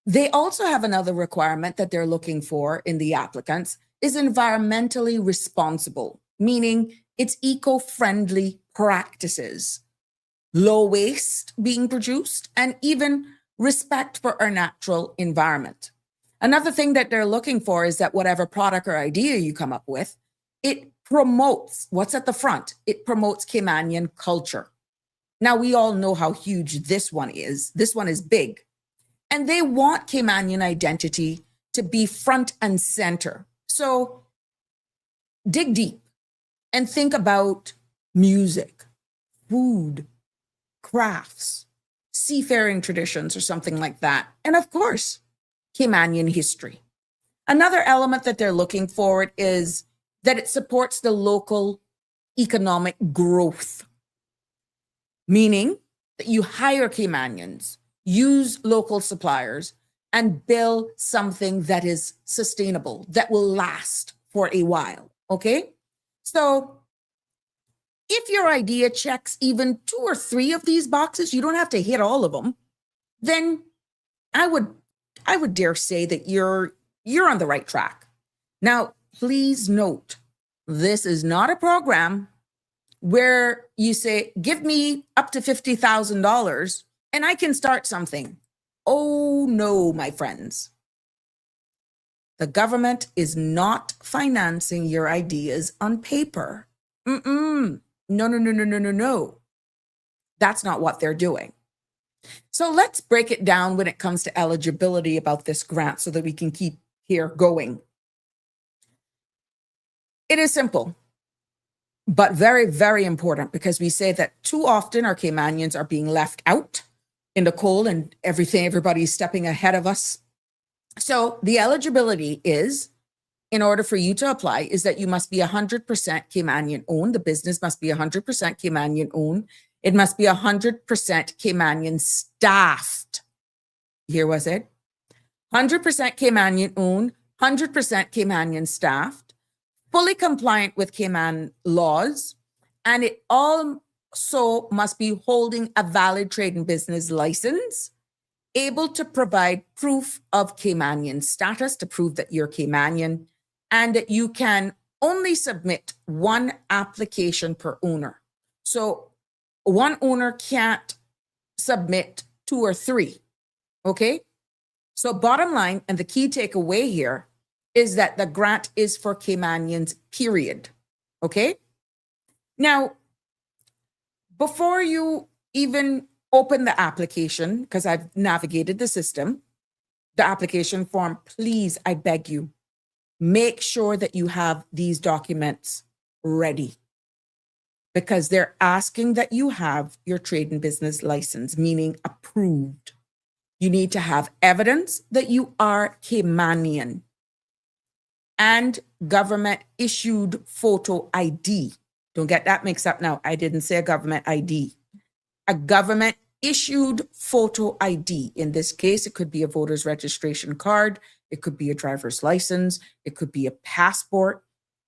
They also have another requirement that they're looking for in the applicants is environmentally responsible, meaning it's eco-friendly practices, low waste being produced, and even respect for our natural environment. Another thing that they're looking for is that whatever product or idea you come up with, it promotes what's at the front. It promotes Caymanian culture. Now, we all know how huge this one is. This one is big. And they want Caymanian identity to be front and center. So dig deep and think about music, food, crafts, seafaring traditions, or something like that. And of course, Caymanian history. Another element that they're looking for is that it supports the local economic growth, meaning that you hire Caymanians, use local suppliers, and build something that is sustainable, that will last for a while, okay? So if your idea checks even 2 or 3 of these boxes, you don't have to hit all of them, then I would dare say that you're on the right track. Now, please note, this is not a program where you say, give me up to $50,000 and I can start something. Oh no, my friends. The government is not financing your ideas on paper. No. That's not what they're doing. So let's break it down when it comes to eligibility about this grant so that we can keep here going. It is simple, but very, very important, because we say that too often our Caymanians are being left out in the cold and everything, everybody's stepping ahead of us. So the eligibility is, in order for you to apply, is that you must be 100% Caymanian owned. The business must be 100% Caymanian owned. It must be 100% Caymanian staffed. Here was it. 100% Caymanian owned, 100% Caymanian staffed, fully compliant with Cayman laws, and it also must be holding a valid trade and business license, able to provide proof of Caymanian status to prove that you're Caymanian, and that you can only submit one application per owner. So one owner can't submit 2 or 3, okay? So bottom line, and the key takeaway here is that the grant is for Caymanians, period, okay? Now, before you even open the application, because I've navigated the system, the application form, please, I beg you, make sure that you have these documents ready, because they're asking that you have your trade and business license, meaning approved. You need to have evidence that you are Caymanian and government issued photo ID. Don't get that mixed up now. I didn't say a government ID. A government issued photo ID. In this case, it could be a voter's registration card. It could be a driver's license. It could be a passport,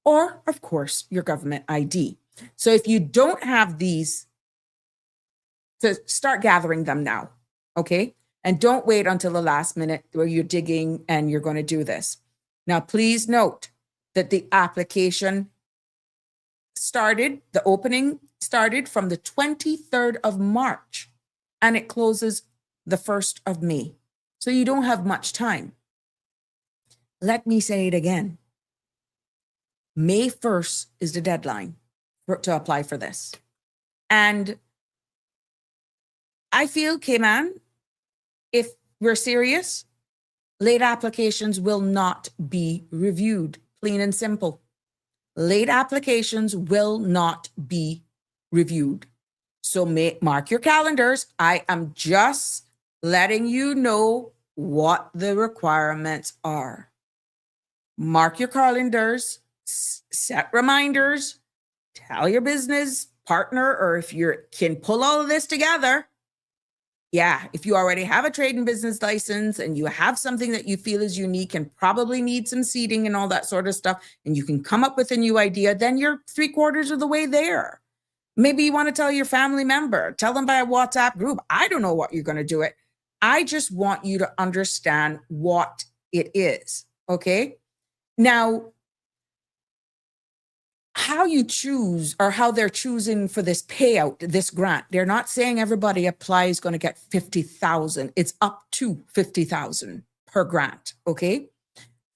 or of course, your government ID. So if you don't have these, to start gathering them now, okay? And don't wait until the last minute where you're digging and you're going to do this. Now, please note that the application started, the opening started from the 23rd of March and it closes the 1st of May. So you don't have much time. Let me say it again. May 1st is the deadline to apply for this. And I feel, Cayman, if we're serious, late applications will not be reviewed, plain and simple. Late applications will not be reviewed. So mark your calendars. I am just letting you know what the requirements are. Mark your calendars, set reminders, tell your business partner, or if you can pull all of this together. Yeah, if you already have a trade and business license and you have something that you feel is unique and probably need some seating and all that sort of stuff, and you can come up with a new idea, then you're 3/4 of the way there. Maybe you want to tell your family member, tell them by a WhatsApp group. I don't know what you're going to do it. I just want you to understand what it is, okay? Now, how you choose or how they're choosing for this payout, this grant, they're not saying everybody applies going to get 50,000. It's up to 50,000 per grant, okay?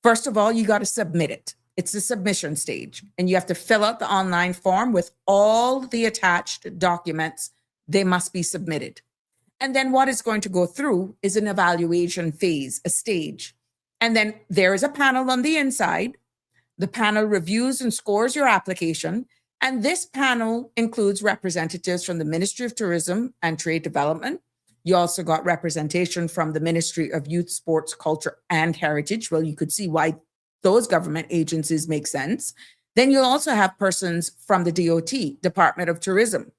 First of all, you got to submit it. It's the submission stage, and you have to fill out the online form with all the attached documents. They must be submitted. And then what it's going to go through is an evaluation phase, a stage. And then there is a panel on the inside. The panel reviews and scores your application. And this panel includes representatives from the Ministry of Tourism and Trade Development. You also got representation from the Ministry of Youth, Sports, Culture, and Heritage. Well, you could see why those government agencies make sense. Then you'll also have persons from the DOT, Department of Tourism.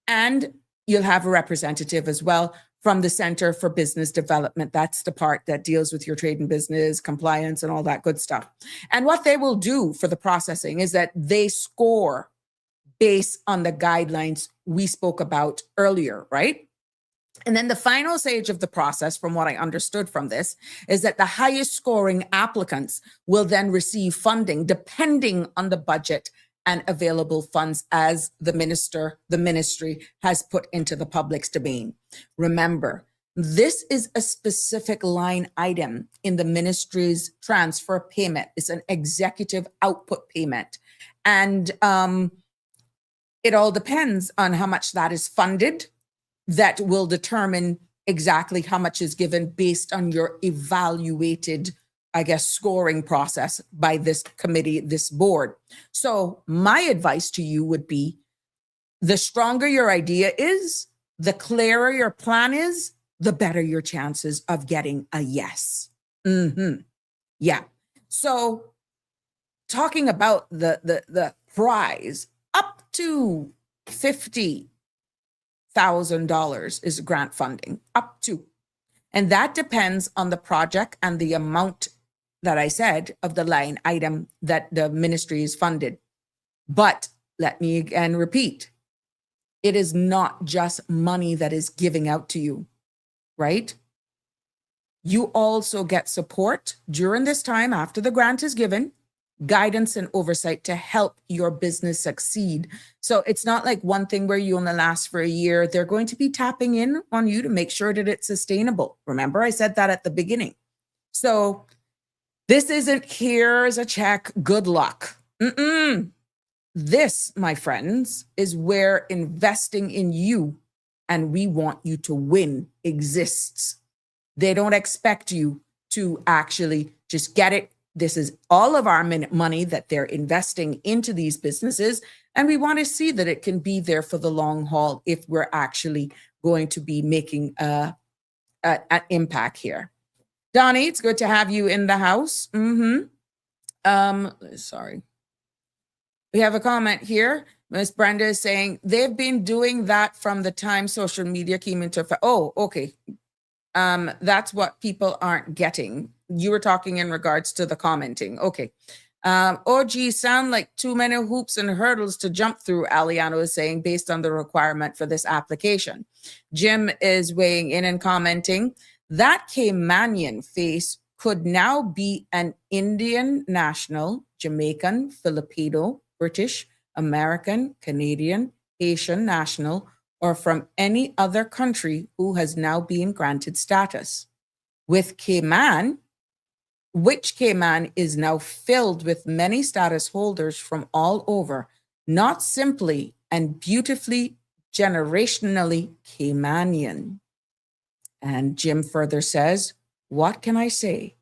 And you'll have a representative as well from the Center for Business Development. That's the part that deals with your trade and business, compliance, and all that good stuff. And what they will do for the processing is that they score based on the guidelines we spoke about earlier, right? And then the final stage of the process, from what I understood from this, is that the highest scoring applicants will then receive funding depending on the budget and available funds as the ministry has put into the public's domain. Remember, this is a specific line item in the ministry's transfer payment. It's an executive output payment. And it all depends on how much that is funded. That will determine exactly how much is given based on your evaluated, I guess, scoring process by this committee, this board. So my advice to you would be, the stronger your idea is, the clearer your plan is, the better your chances of getting a yes. Yeah. So talking about the prize, up to $50,000 is grant funding, up to. And that depends on the project and the amount that I said of the line item that the ministry is funded. But let me again repeat, it is not just money that is giving out to you, right? You also get support during this time after the grant is given, guidance and oversight to help your business succeed. So it's not like one thing where you only last for a year. They're going to be tapping in on you to make sure that it's sustainable. Remember, I said that at the beginning. So this isn't here's a check, good luck. This, my friends, is where investing in you, and we want you to win, exists. They don't expect you to actually just get it. This is all of our money that they're investing into these businesses. And we want to see that it can be there for the long haul if we're actually going to be making an impact here. Donnie, it's good to have you in the house. Sorry. We have a comment here. Miss Brenda is saying they've been doing that from the time social media came into effect. Oh, okay. That's what people aren't getting. You were talking in regards to the commenting. Okay. Oh, gee, sound like too many hoops and hurdles to jump through, Aliano is saying, based on the requirement for this application. Jim is weighing in and commenting, that Caymanian face could now be an Indian national, Jamaican, Filipino, British, American, Canadian, Haitian national, or from any other country who has now been granted status. With Cayman, which Cayman is now filled with many status holders from all over, not simply and beautifully generationally Caymanian. And Jim further says, what can I say?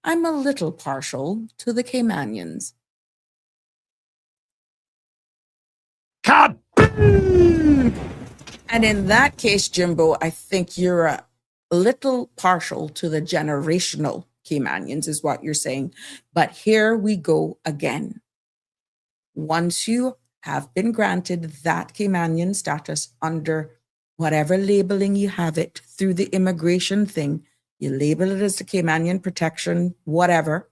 I'm a little partial to the Caymanians. And in that case, Jimbo, I think you're a little partial to the generational Caymanians is what you're saying. But here we go again. Once you have been granted that Caymanian status under whatever labeling you have it through the immigration thing, you label it as the Caymanian Protection, whatever,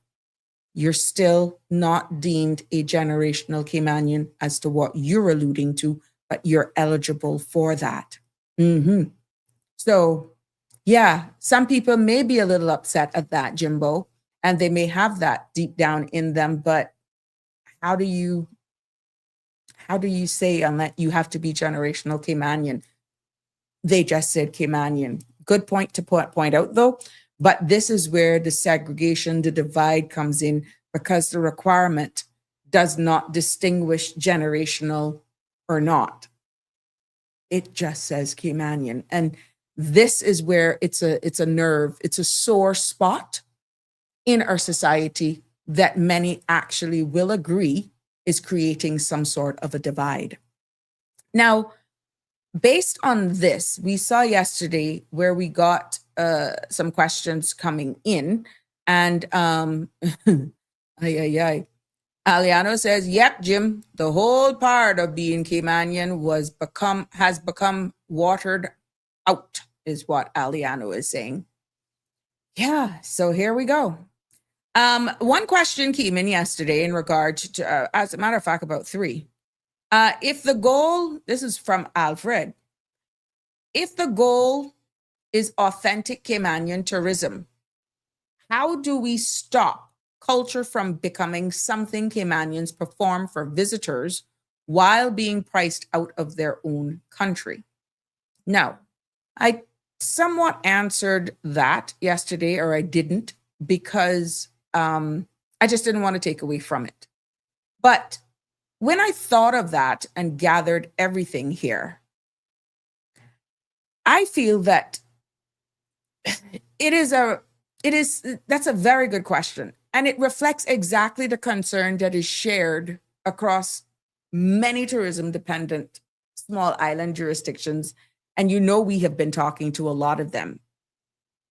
you're still not deemed a generational Caymanian as to what you're alluding to, but you're eligible for that. So, yeah, some people may be a little upset at that, Jimbo, and they may have that deep down in them, but how do you say on that you have to be generational Caymanian? They just said Caymanian. Good point to point out, though. But this is where the segregation, the divide comes in, because the requirement does not distinguish generational or not. It just says Caymanian. And this is where it's a nerve, it's a sore spot in our society that many actually will agree is creating some sort of a divide. Now, based on this, we saw yesterday where we got some questions coming in, and Aliano says, yep, Jim, the whole part of being Caymanian has become watered out, is what Aliano is saying. Yeah, so here we go. One question came in yesterday in regard to, as a matter of fact, about three. If the goal, this is from Alfred, if the goal is authentic Caymanian tourism, how do we stop culture from becoming something Caymanians perform for visitors while being priced out of their own country? Now, I somewhat answered that yesterday, or I didn't, because I just didn't want to take away from it. But when I thought of that and gathered everything here, I feel that that's a very good question. And it reflects exactly the concern that is shared across many tourism-dependent small island jurisdictions. And you know we have been talking to a lot of them.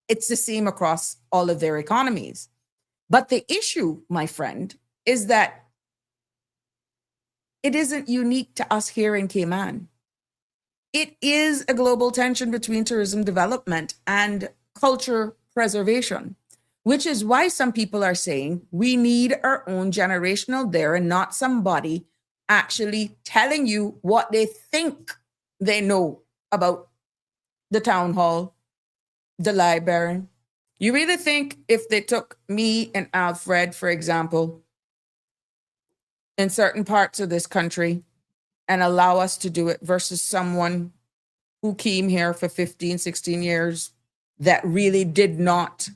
It's the same across all of their economies. But the issue, my friend, is that it isn't unique to us here in Cayman. It is a global tension between tourism development and culture preservation, which is why some people are saying we need our own generational there and not somebody actually telling you what they think they know about the town hall, the library. You really think if they took me and Alfred, for example, in certain parts of this country and allow us to do it versus someone who came here for 15, 16 years that really did not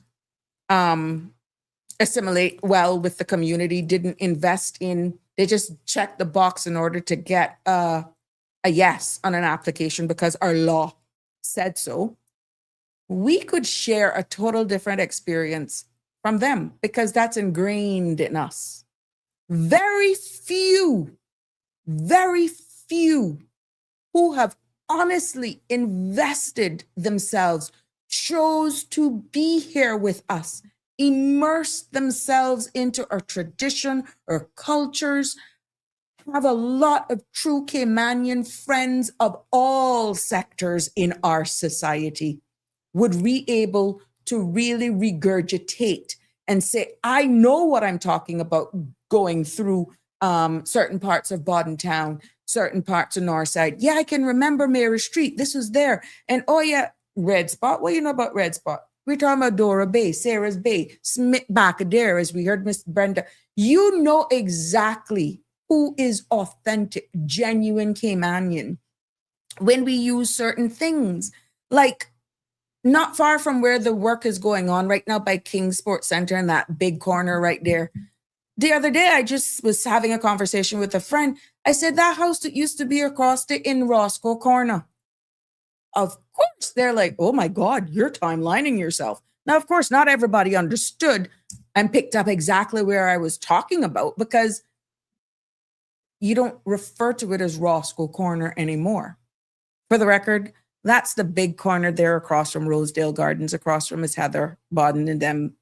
assimilate well with the community, didn't invest in, they just checked the box in order to get a yes on an application because our law said so. We could share a total different experience from them because that's ingrained in us. Very few who have honestly invested themselves, chose to be here with us, immerse themselves into our tradition, our cultures, have a lot of true Caymanian friends of all sectors in our society, would be able to really regurgitate and say, I know what I'm talking about going through certain parts of Bodden Town, certain parts of Northside. Yeah, I can remember Mary Street. This was there. And oh yeah, Red Spot. What do you know about Red Spot? We're talking about Dora Bay, Sarah's Bay, Smith back there, as we heard Miss Brenda. You know exactly who is authentic, genuine Caymanian when we use certain things. Like not far from where the work is going on right now by King Sports Center in that big corner right there. The other day, I just was having a conversation with a friend. I said, that house that used to be across the in Roscoe corner. Of course, they're like, oh my God, you're timelining yourself. Now, of course, not everybody understood and picked up exactly where I was talking about because you don't refer to it as Roscoe Corner anymore. For the record, that's the big corner there across from Rosedale Gardens, across from Miss Heather Bodden and them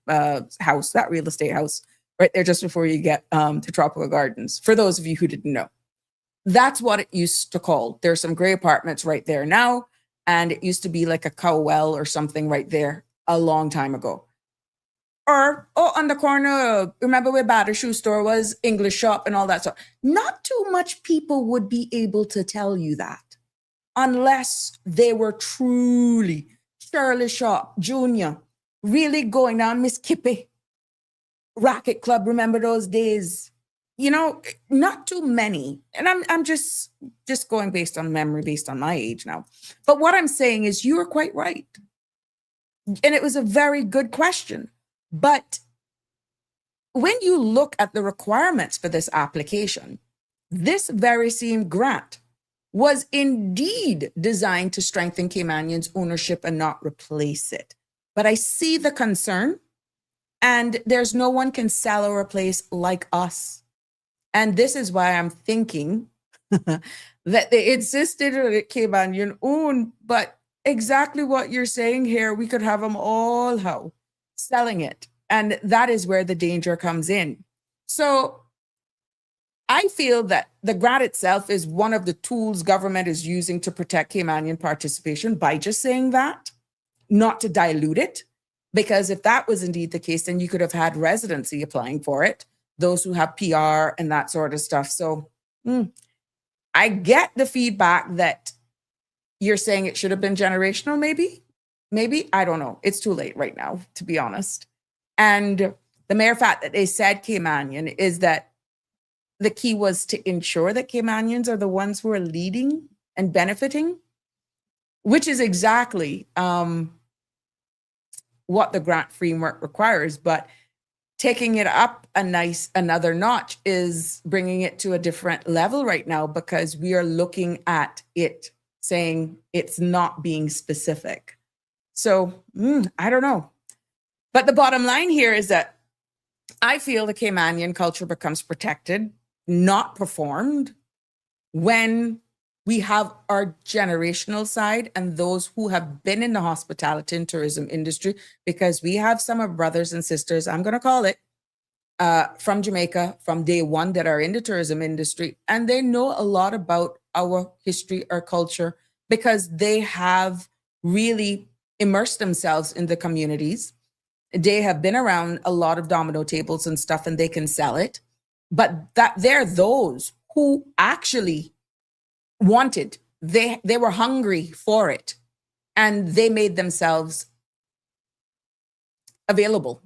house, that real estate house. Right there just before you get to Tropical Gardens, for those of you who didn't know. That's what it used to call. There's some gray apartments right there now, and it used to be like a cow well or something right there a long time ago. Or, on the corner, remember where Batter Shoe Store was, English shop and all that stuff. Not too much people would be able to tell you that unless they were truly Shirley Shop, Junior, really going down Miss Kippy, Racket Club, remember those days? You know, not too many. And I'm just going based on memory, based on my age now. But what I'm saying is you are quite right. And it was a very good question. But when you look at the requirements for this application, this very same grant was indeed designed to strengthen Caymanians' ownership and not replace it. But I see the concern. And there's no one can sell or replace like us. And this is why I'm thinking that they insisted that Caymanian own, but exactly what you're saying here, we could have them all selling it. And that is where the danger comes in. So I feel that the grant itself is one of the tools government is using to protect Caymanian participation by just saying that, not to dilute it. Because if that was indeed the case, then you could have had residency applying for it, those who have PR and that sort of stuff. So I get the feedback that you're saying it should have been generational, maybe, I don't know. It's too late right now, to be honest. And the mere fact that they said Caymanian is that the key was to ensure that Caymanians are the ones who are leading and benefiting, which is exactly what the grant framework requires. But taking it up another notch is bringing it to a different level right now, because we are looking at it saying it's not being specific. So I don't know. But the bottom line here is that I feel the Caymanian culture becomes protected, not performed, when we have our generational side and those who have been in the hospitality and tourism industry, because we have some of brothers and sisters, I'm going to call it, from Jamaica from day one that are in the tourism industry, and they know a lot about our history, our culture, because they have really immersed themselves in the communities. They have been around a lot of domino tables and stuff, and they can sell it. But that they're those who actually wanted, they were hungry for it, and they made themselves available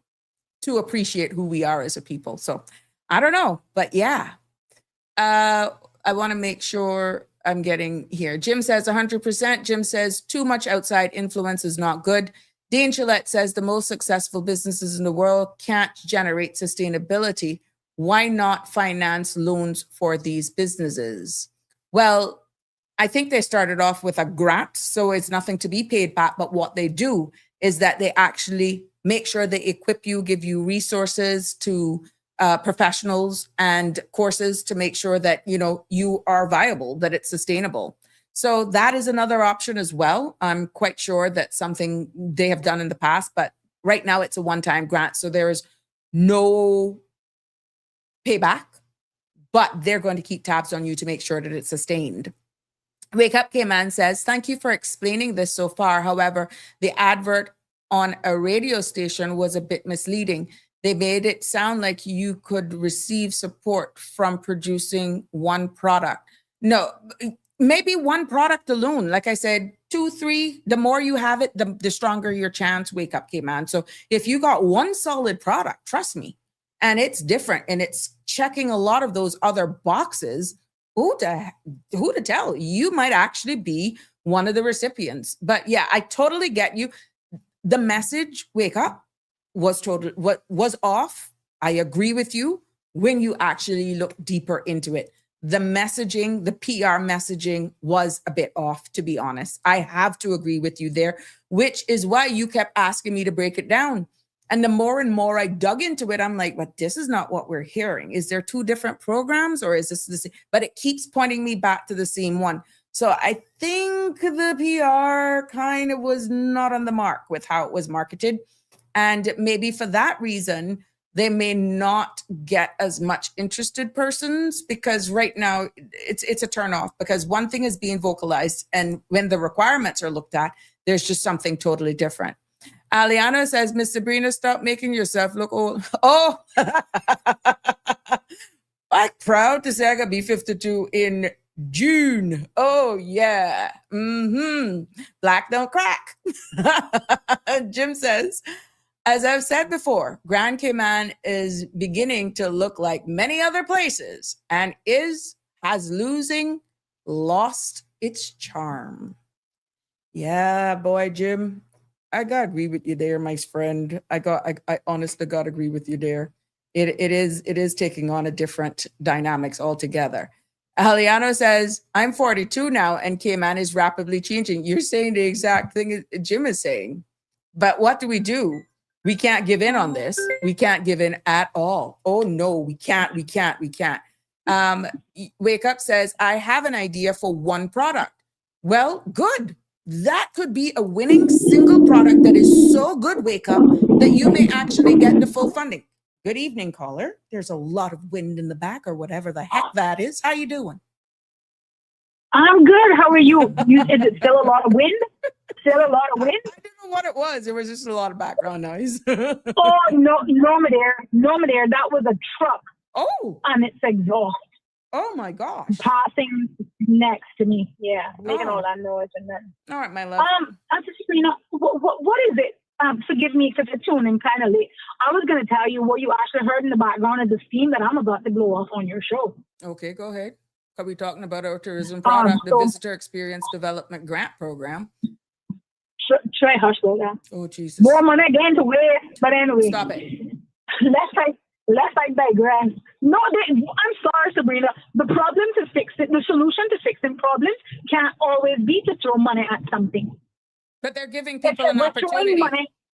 to appreciate who we are as a people. So I don't know, but yeah, I want to make sure I'm getting here. Jim says 100%. Jim says too much outside influence is not good. Dean Gillette says the most successful businesses in the world can't generate sustainability. Why not finance loans for these businesses? Well, I think they started off with a grant, so it's nothing to be paid back. But what they do is that they actually make sure they equip you, give you resources to professionals and courses to make sure that, you know, you are viable, that it's sustainable. So that is another option as well. I'm quite sure that's something they have done in the past, but right now it's a one-time grant. So there is no payback, but they're going to keep tabs on you to make sure that it's sustained. Wake Up Cayman says, thank you for explaining this so far. However, the advert on a radio station was a bit misleading. They made it sound like you could receive support from producing one product. No, maybe one product alone. Like I said, 2, 3, the more you have it, the stronger your chance. Wake Up Cayman. So if you got one solid product, trust me, and it's different and it's checking a lot of those other boxes, who to tell? You might actually be one of the recipients. But yeah, I totally get you. The message, wake up, was off. I agree with you when you actually look deeper into it. The messaging, the PR messaging was a bit off, to be honest. I have to agree with you there, which is why you kept asking me to break it down. And the more and more I dug into it, I'm like, but this is not what we're hearing. Is there 2 different programs, or is this the same? But it keeps pointing me back to the same one. So I think the PR kind of was not on the mark with how it was marketed. And maybe for that reason, they may not get as much interested persons, because right now it's a turnoff, because one thing is being vocalized, and when the requirements are looked at, there's just something totally different. Aliana says, Miss Sabrina, stop making yourself look old. Oh, I'm proud to say I got B52 in June. Oh, yeah. Black don't crack. Jim says, as I've said before, Grand Cayman is beginning to look like many other places and has lost its charm. Yeah, boy, Jim. I gotta agree with you there, my friend. I honestly gotta agree with you there. It is taking on a different dynamics altogether. Aliano says, I'm 42 now and Cayman is rapidly changing. You're saying the exact thing Jim is saying. But what do? We can't give in on this. We can't give in at all. Oh no, we can't. Wake Up says, I have an idea for one product. Well, good. That could be a winning single product that is so good, Wake Up, that you may actually get the full funding. Good evening, caller. There's a lot of wind in the back, or whatever the heck that is. How you doing? I'm good. How are you? Is it still a lot of wind? Still a lot of wind? I didn't know what it was. There was just a lot of background noise. Oh, no, there. That was a truck. Oh. And its exhaust. Oh my gosh. Passing next to me. Yeah. Making all that noise and then. All right, my love. Sabrina, what is it? Forgive me for tuning kind of late. I was going to tell you what you actually heard in the background is the steam that I'm about to blow off on your show. Okay, go ahead. Are we talking about our tourism product, the Visitor Experience Development Grant Program? Try hush though, yeah. Oh, Jesus. More money again to waste, but anyway. Stop it. Let's digress. No, I'm sorry, Sabrina. The problem to fix it, the solution to fixing problems can't always be to throw money at something. But they're giving people an opportunity.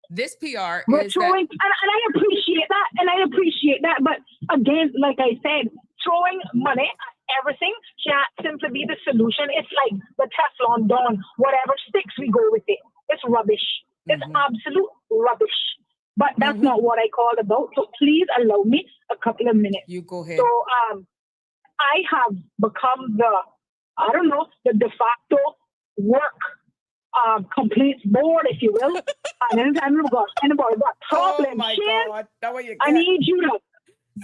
This PR is and I appreciate that. But again, like I said, throwing money at everything can't simply be the solution. It's like the Teflon Don, whatever sticks, we go with it. It's rubbish. It's absolute rubbish. But that's not what I called about. So please allow me a couple of minutes. You go ahead. So I have become the de facto work complaints board, if you will. And anytime anybody got problems, oh my Shan, God. That way you I need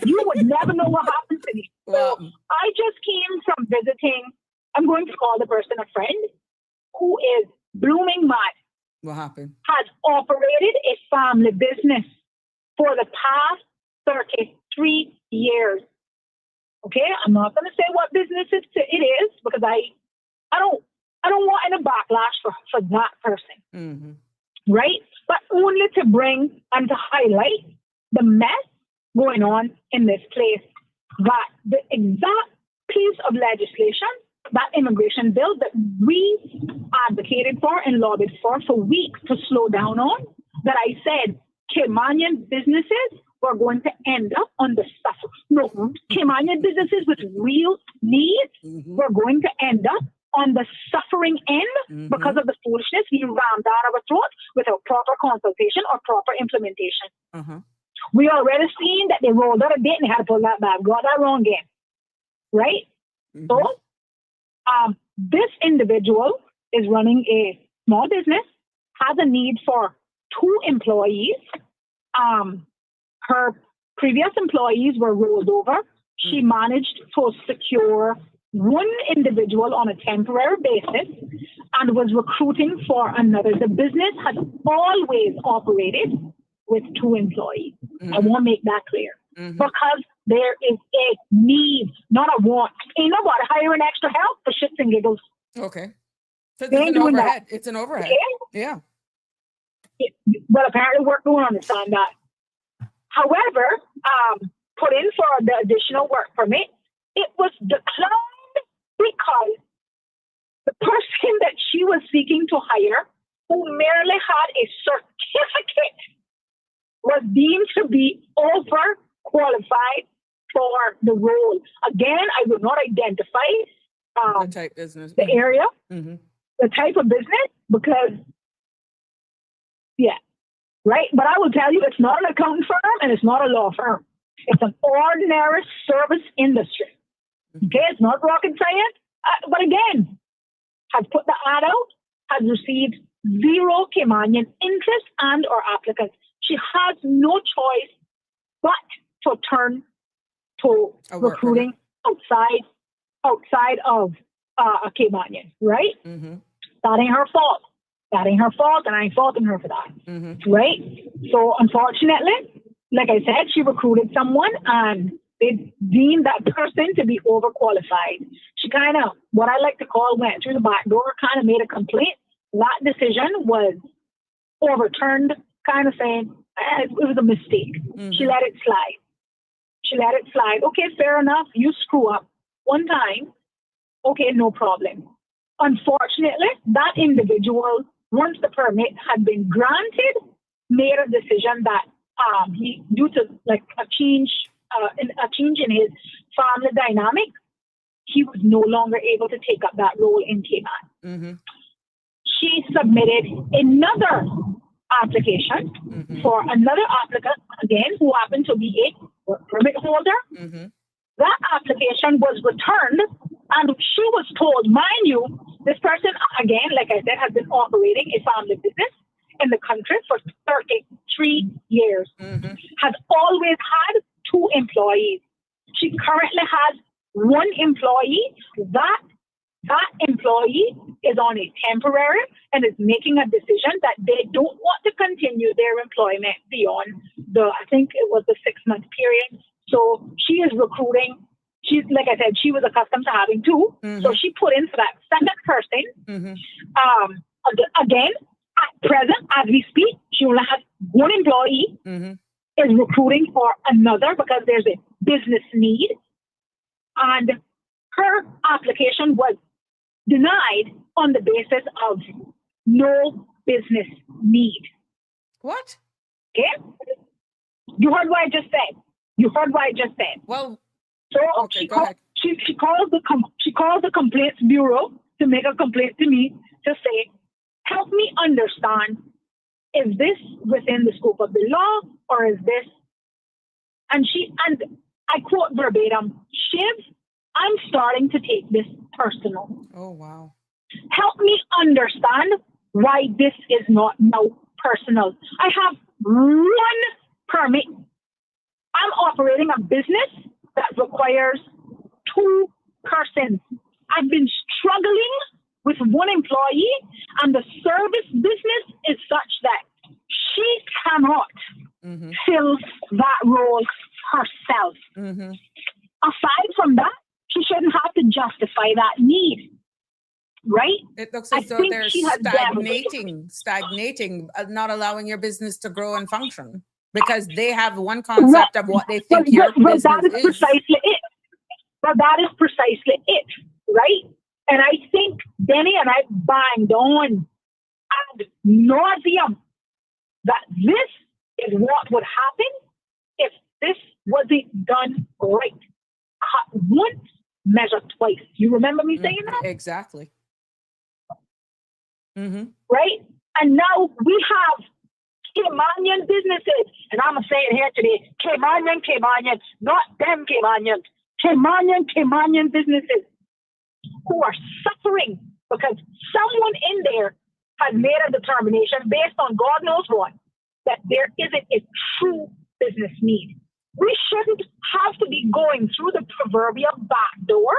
you would never know what happened to me. Well, So I just came from visiting, I'm going to call the person a friend, who is blooming mad, what happened? has operated a family business for the past 33 years. Okay, I'm not going to say what business it is because I don't want any backlash for that person, right? But only to bring and to highlight the mess going on in this place. That the exact piece of legislation, that immigration bill that we advocated for and lobbied for weeks to slow down on, that I said Caymanian businesses were going to end up on the suffer. No, Caymanian businesses with real needs were going to end up on the suffering end because of the foolishness we rammed down our throats without proper consultation or proper implementation. We already seen that they rolled out a date and they had to pull that back. Got that wrong again. Right? So, this individual is running a small business, has a need for 2 employees. Her previous employees were rolled over. She managed to secure 1 individual on a temporary basis and was recruiting for another. The business has always operated with 2 employees. I want to make that clear. Because there is a need, not a want. Ain't nobody hiring extra help for shits and giggles. Okay. So They it's ain't an doing overhead. that. It's an overhead. Okay? Yeah. Well, apparently work don't understand that. However, put in for the additional work permit, it was declined because the person that she was seeking to hire, who merely had a certificate, was deemed to be overqualified for the role. Again, I will not identify The type business. the area, the type of business, because, right? But I will tell you, it's not an accounting firm and it's not a law firm. It's an ordinary service industry. Okay, it's not rocket science. But again, has put the ad out, has received 0 Caymanian interest and or applicants. She has no choice but to turn to recruiting outside of a Caymanian, right? That ain't her fault. That ain't her fault, and I ain't faulting her for that, right? So unfortunately, like I said, she recruited someone and they deemed that person to be overqualified. She kind of, what I like to call, went through the back door, kind of made a complaint. That decision was overturned, kind of saying it was a mistake. She let it slide. Okay, fair enough. You screw up one time. Okay, no problem. Unfortunately, that individual, once the permit had been granted, made a decision that he, due to like a change in his family dynamic, he was no longer able to take up that role in Cayman. She submitted another application for another applicant, again, who happened to be a work permit holder. That application was returned, and she was told, mind you, this person, again, like I said, has been operating a family business in the country for 33 years, has always had 2 employees. She currently has 1 employee. That employee is on a temporary and is making a decision that they don't want to continue their employment beyond I think it was the 6-month period. So she is recruiting. She's, like I said, she was accustomed to having 2. So she put in for that second person. Again, at present, as we speak, she only has 1 employee, is recruiting for another because there's a business need. And her application was denied on the basis of no business need. What? Okay? You heard what I just said. Well, So okay, go ahead. She she calls the complaints bureau to make a complaint to me to say, help me understand, is this within the scope of the law or is this? And I quote verbatim, Shiv, I'm starting to take this personal. Oh, wow. Help me understand why this is not now personal. I have one permit. I'm operating a business that requires 2 persons. I've been struggling with one employee, and the service business is such that she cannot fill that role herself. Aside from that, she shouldn't have to justify that need, right? It looks as though they're stagnating, not allowing your business to grow and function because they have one concept of what they think your business that is. Precisely it. But that is precisely it, right? And I think Denny and I banged on ad nauseum that this is what would happen if this wasn't done right. Cut once, measure twice. You remember me saying that? Exactly. Right? And now we have Caymanian businesses, and I'm going to say it here today, Caymanian, not them Caymanians, Caymanian businesses who are suffering because someone in there has made a determination based on God knows what, that there isn't a true business need. We shouldn't have to be going through the proverbial back door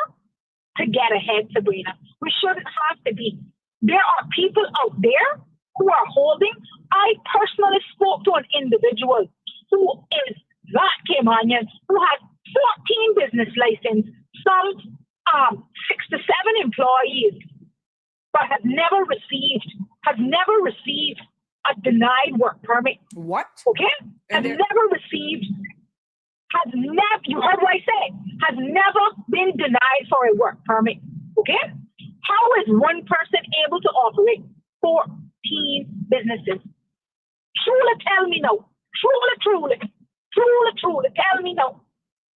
to get ahead, Sabrina. We shouldn't have to be. There are people out there who are holding. I personally spoke to an individual who is that Caymanian, who has 14 business licenses, some 6 to 7 employees, but has never received a denied work permit. What? Okay? You heard what I said, has never been denied for a work permit. Okay? How is one person able to operate 14 businesses? Truly tell me no. Truly tell me no.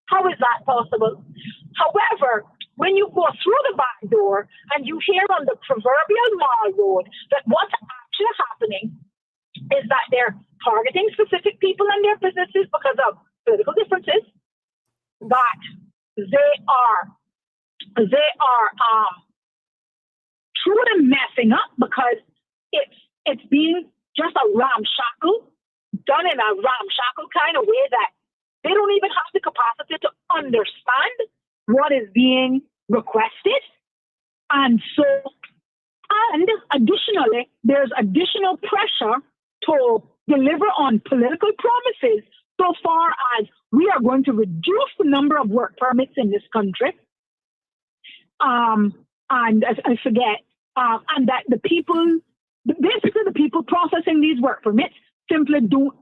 How is that possible? However, when you go through the back door and you hear on the proverbial mall road that what's actually happening is that they're targeting specific people and their businesses because of political differences, that they are truly messing up because it's being just a ramshackle, done in a ramshackle kind of way that they don't even have the capacity to understand what is being requested. And additionally, there's additional pressure to deliver on political promises so far as we are going to reduce the number of work permits in this country. And I forget, and that the people processing these work permits simply don't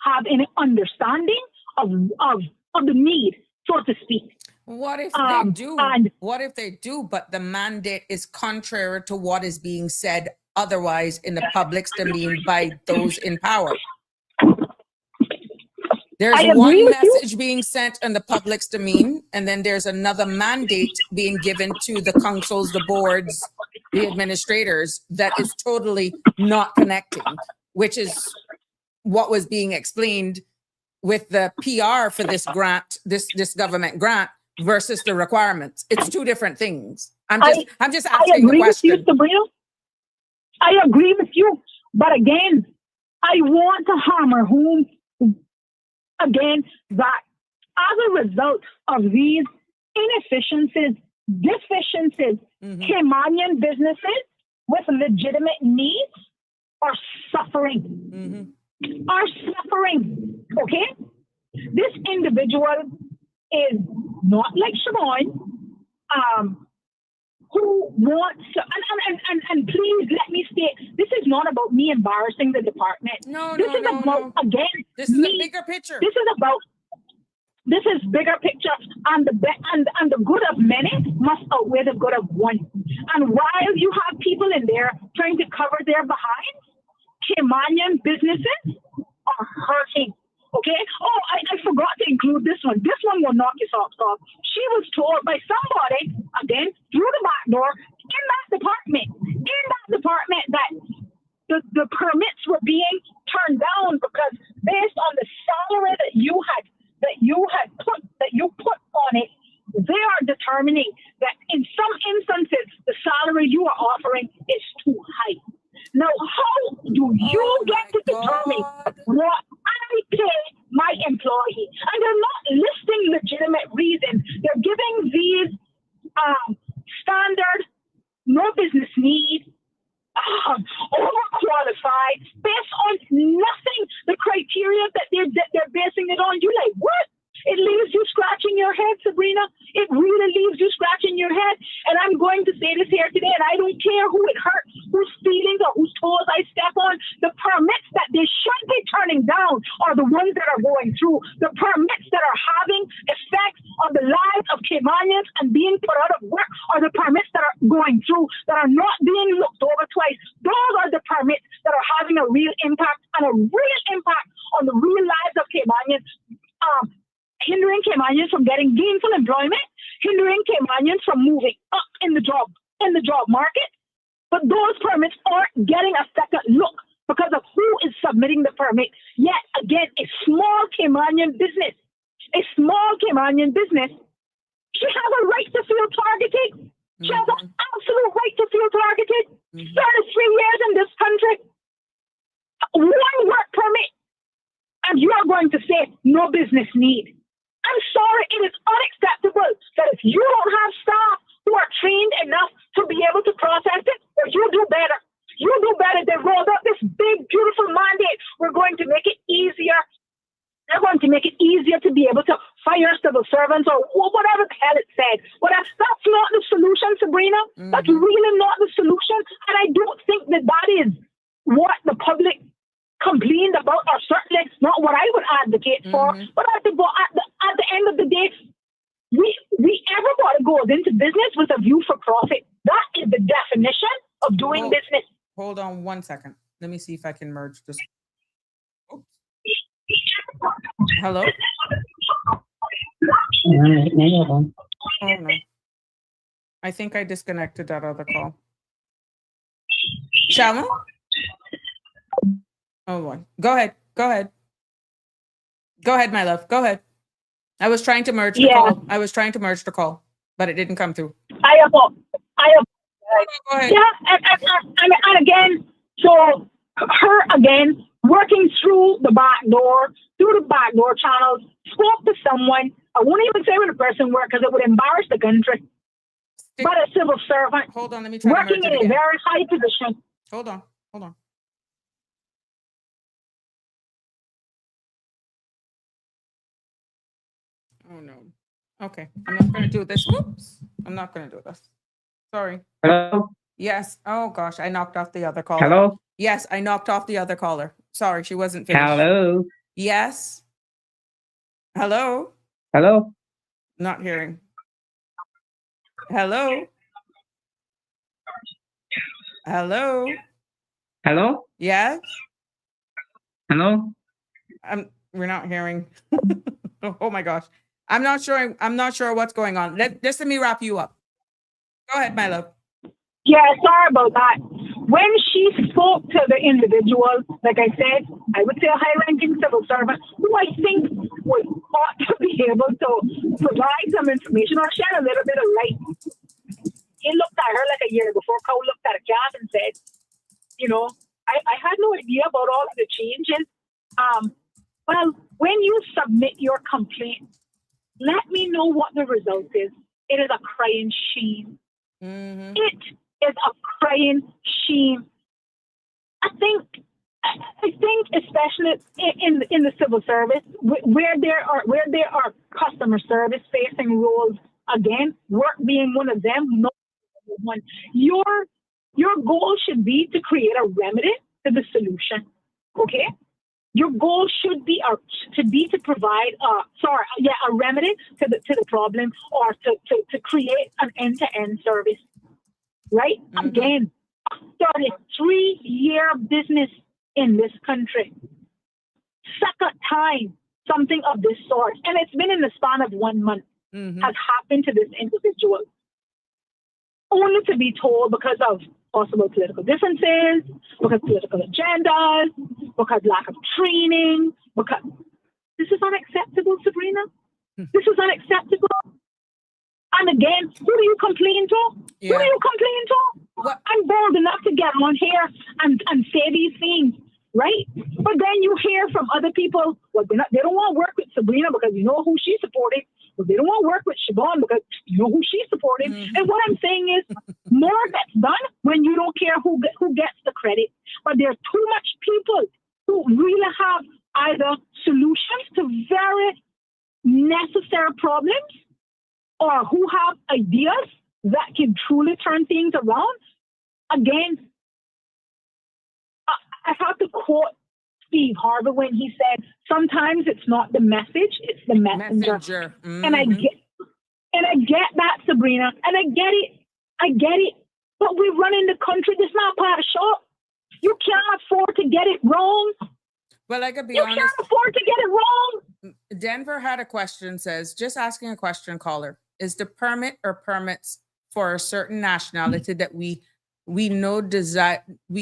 have any understanding of the need, so to speak. What if they do? What if they do, but the mandate is contrary to what is being said otherwise in the public's domain by those in power? There's one message being sent in the public's domain, and then there's another mandate being given to the councils, the boards, the administrators that is totally not connecting, which is what was being explained with the PR for this grant, this government grant versus the requirements. It's two different things. I'm just asking the question. With you, Sabrina. I agree with you, but again, I want to hammer home again that as a result of these inefficiencies, deficiencies, Caymanian businesses with legitimate needs are suffering. Okay? This individual is not like Siobhan, who wants to, and please let me state, this is not about me embarrassing the department. This is about a bigger picture. This is bigger picture, and the good of many must outweigh the good of one. And while you have people in there trying to cover their behinds, Caymanian businesses are hurting. Okay. Oh, I forgot to include this one. This one will knock your socks off. She was told by somebody, again, through the back door, in that department that the permits were being turned down because based on the salary that you put on it, they are determining that in some instances the salary you are offering is too high. Now, how do you get to determine what I pay my employee? And they're not listing legitimate reasons. They're giving these standard, no business need, overqualified, based on nothing. The criteria that they're basing it on. You're like, what? It leaves you scratching your head, Sabrina. It really leaves you scratching your head. And I'm going to say this here today, and I don't care who it hurts, whose feelings or whose toes I step on. The permits that they should be turning down are the ones that are going through. The permits that are having effects on the lives of Caymanians and being put out of work are the permits that are going through, that are not being looked over twice. Those are the permits that are having a real impact and a real impact on the real lives of Caymanians. Hindering Caymanians from getting gainful employment, hindering Caymanians from moving up in the job market. But those permits aren't getting a second look because of who is submitting the permit. Yet again, a small Caymanian business, she has a right to feel targeted. She has an absolute right to feel targeted. 33 years in this country, one work permit, and you are going to say no business need. I'm sorry, it is unacceptable that if you don't have staff who are trained enough to be able to process it, or you do better. You do better. They rolled up this big, beautiful mandate. We're going to make it easier. They're going to make it easier to be able to fire civil servants or whatever the hell it said. But that's not the solution, Sabrina. That's really not the solution. And I don't think that is what the public complained about, or certainly not what I would advocate for. But at the end of the day, everybody goes into business with a view for profit. That is the definition of doing business. Hold on 1 second. Let me see if I can merge this. Oops. Hello? Oh, no. I think I disconnected that other call. Shalom? Oh, boy. Go ahead. Go ahead, my love. Go ahead. I was trying to merge the call. But it didn't come through. I apologize. Go ahead. Yeah, and again, so her again working through the back door channels, spoke to someone. I won't even say where the person worked because it would embarrass the country. But a civil servant. Hold on, let me try working to merge it in a again. very high position. Hold on. Oh no. Okay. I'm not going to do this. Whoops. I'm not going to do this. Sorry. Hello? Yes. Oh gosh. I knocked off the other caller. Hello? Yes. I knocked off the other caller. Sorry. She wasn't finished. Hello? Yes. Hello. Hello? Not hearing. Hello. Hello. Hello? Yes. Hello? We're not hearing. Oh my gosh. I'm not sure what's going on. Let me wrap you up. Go ahead, my love. Yeah, sorry about that. When she spoke to the individual, like I said, I would say a high-ranking civil servant who I think ought to be able to provide some information or shed a little bit of light. He looked at her like a year before Cole looked at a cat and said, I had no idea about all of the changes. Well, when you submit your complaint, let me know what the result is. It is a crying shame. It is a crying shame. I think especially in the civil service, where there are customer service facing roles, again, work being one of them, not one. Your goal should be to create a remedy to the solution. Okay? Your goal should be to provide a remedy to the problem, or to create an end-to-end service. Right? Again, a 33-year business in this country. Second time something of this sort, and it's been in the span of 1 month, has happened to this individual, only to be told because of possible political differences, because political agendas, because lack of training, because this is unacceptable, Sabrina. This is unacceptable. And again, who do you complain to? Yeah. Who do you complain to? What? I'm bold enough to get on here and say these things, right? But then you hear from other people, well, they don't want to work with Sabrina because you know who she's supporting. Well, they don't want to work with Siobhan because you know who she's supporting. And what I'm saying is, more gets done when you don't care who gets the credit. But there's too much people who really have either solutions to very necessary problems, or who have ideas that can truly turn things around. Again, I have to quote Steve Harvey when he said, sometimes it's not the message, it's the messenger. And I get that, Sabrina, and I get it. But we're running the country. This is not part of shop. You can't afford to get it wrong. Well, I could be You honest. can't afford to get it wrong. Denver had a question, says, just asking a question, caller. Is the permit or permits for a certain nationality that we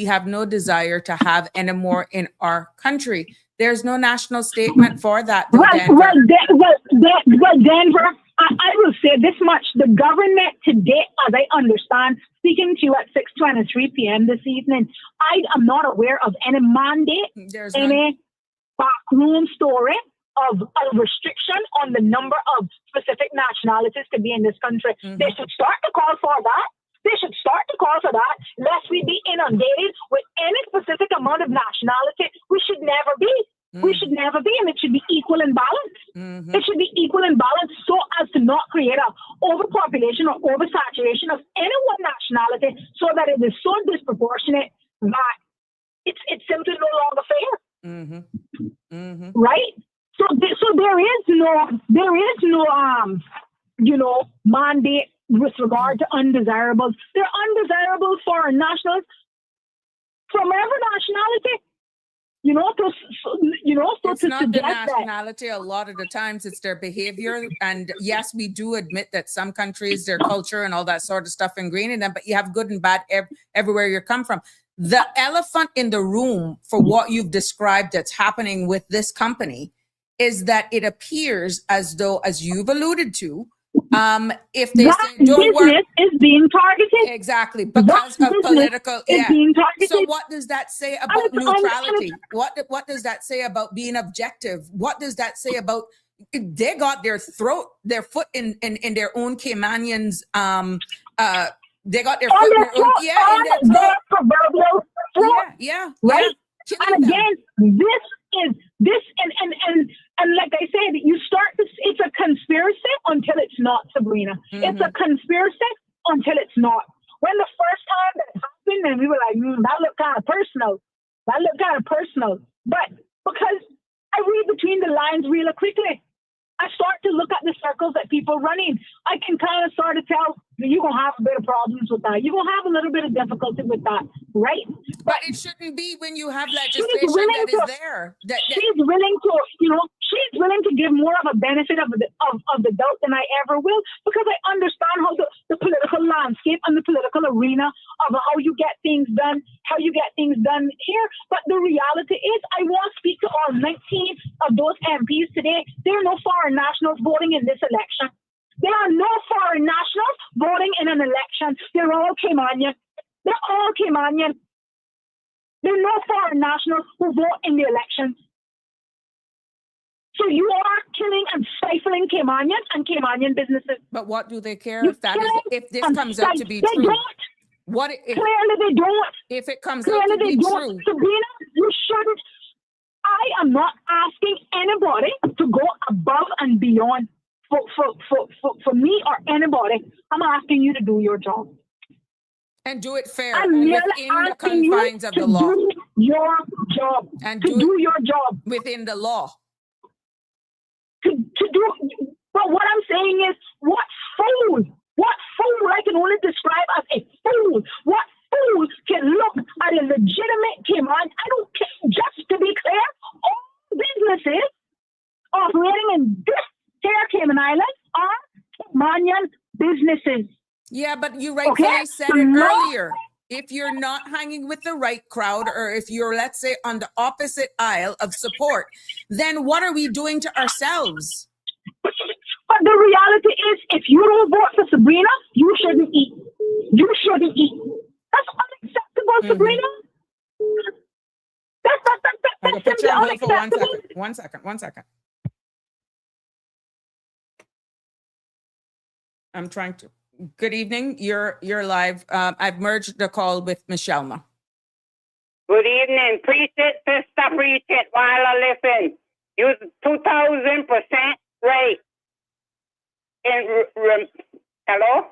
have no desire to have anymore in our country? There's no national statement for that, though, Denver. Well, Denver, I will say this much. The government today, as I understand, speaking to you at 6:23 p.m. this evening, I am not aware of any mandate, any backroom story of a restriction on the number of specific nationalities to be in this country. They should start to call for that. They should start to call for that, lest we be inundated with any specific amount of nationality. We should never be. We should never be, and it should be equal and balanced. It should be equal and balanced so as to not create a overpopulation or oversaturation of any one nationality, so that it is so disproportionate that it's simply no longer fair. Right? So there is no mandate with regard to undesirables. They're undesirable foreign nationals from every nationality. It's not the nationality. A lot of the times it's their behavior. And yes, we do admit that some countries, their culture and all that sort of stuff ingrained in them, but you have good and bad everywhere you come from. The elephant in the room for what you've described that's happening with this company is that it appears as though, as you've alluded to, if they say don't work, is being targeted. Exactly, because of political. Being targeted. So what does that say about neutrality? What does that say about being objective? What does that say about they got their foot in their own Caymanians? They got their foot in their own, in their proverbial throat. Right. And again, this and like I said, it's a conspiracy until it's not, Sabrina. It's a conspiracy until it's not. When the first time that happened, and we were like, that looked kind of personal. But because I read between the lines really quickly, I start to look at the circles that people are running. I can kind of sort of tell you're going to have a bit of problems with that. You're going to have a little bit of difficulty with that, right? But it shouldn't be when you have legislation that is there. She's willing to give more of a benefit of the doubt than I ever will, because I understand how the political landscape and the political arena of how you get things done here. But the reality is, I want to speak to all 19 of those MPs today. There are no foreign nationals voting in this election. There are no foreign nationals voting in an election. They're all Caymanian. There are no foreign nationals who vote in the elections. So you are killing and stifling Caymanians and Caymanian businesses. But what do they care if this comes out to be true? Clearly they don't. If it comes out to be true. Sabrina, you shouldn't. I am not asking anybody to go above and beyond for me or anybody. I'm asking you to do your job. And do it fair and within the confines of the law. Do your job. And do your job. Within the law. But what I'm saying is, what fool I can only describe as a fool. What fool can look at a legitimate Cayman? I don't care. Just to be clear, all Caymanian businesses. Yeah, but you rightfully said it earlier. If you're not hanging with the right crowd, or if you're, let's say, on the opposite aisle of support, then what are we doing to ourselves? But the reality is, if you don't vote for Sabrina, you shouldn't eat. You shouldn't eat. That's unacceptable, Sabrina. I can put you on hold for 1 second. 1 second. 1 second. I'm trying to. Good evening. You're live. I've merged the call with Michelma. Good evening. Appreciate, sister. Appreciate while I listen. You 2,000% right. Hello?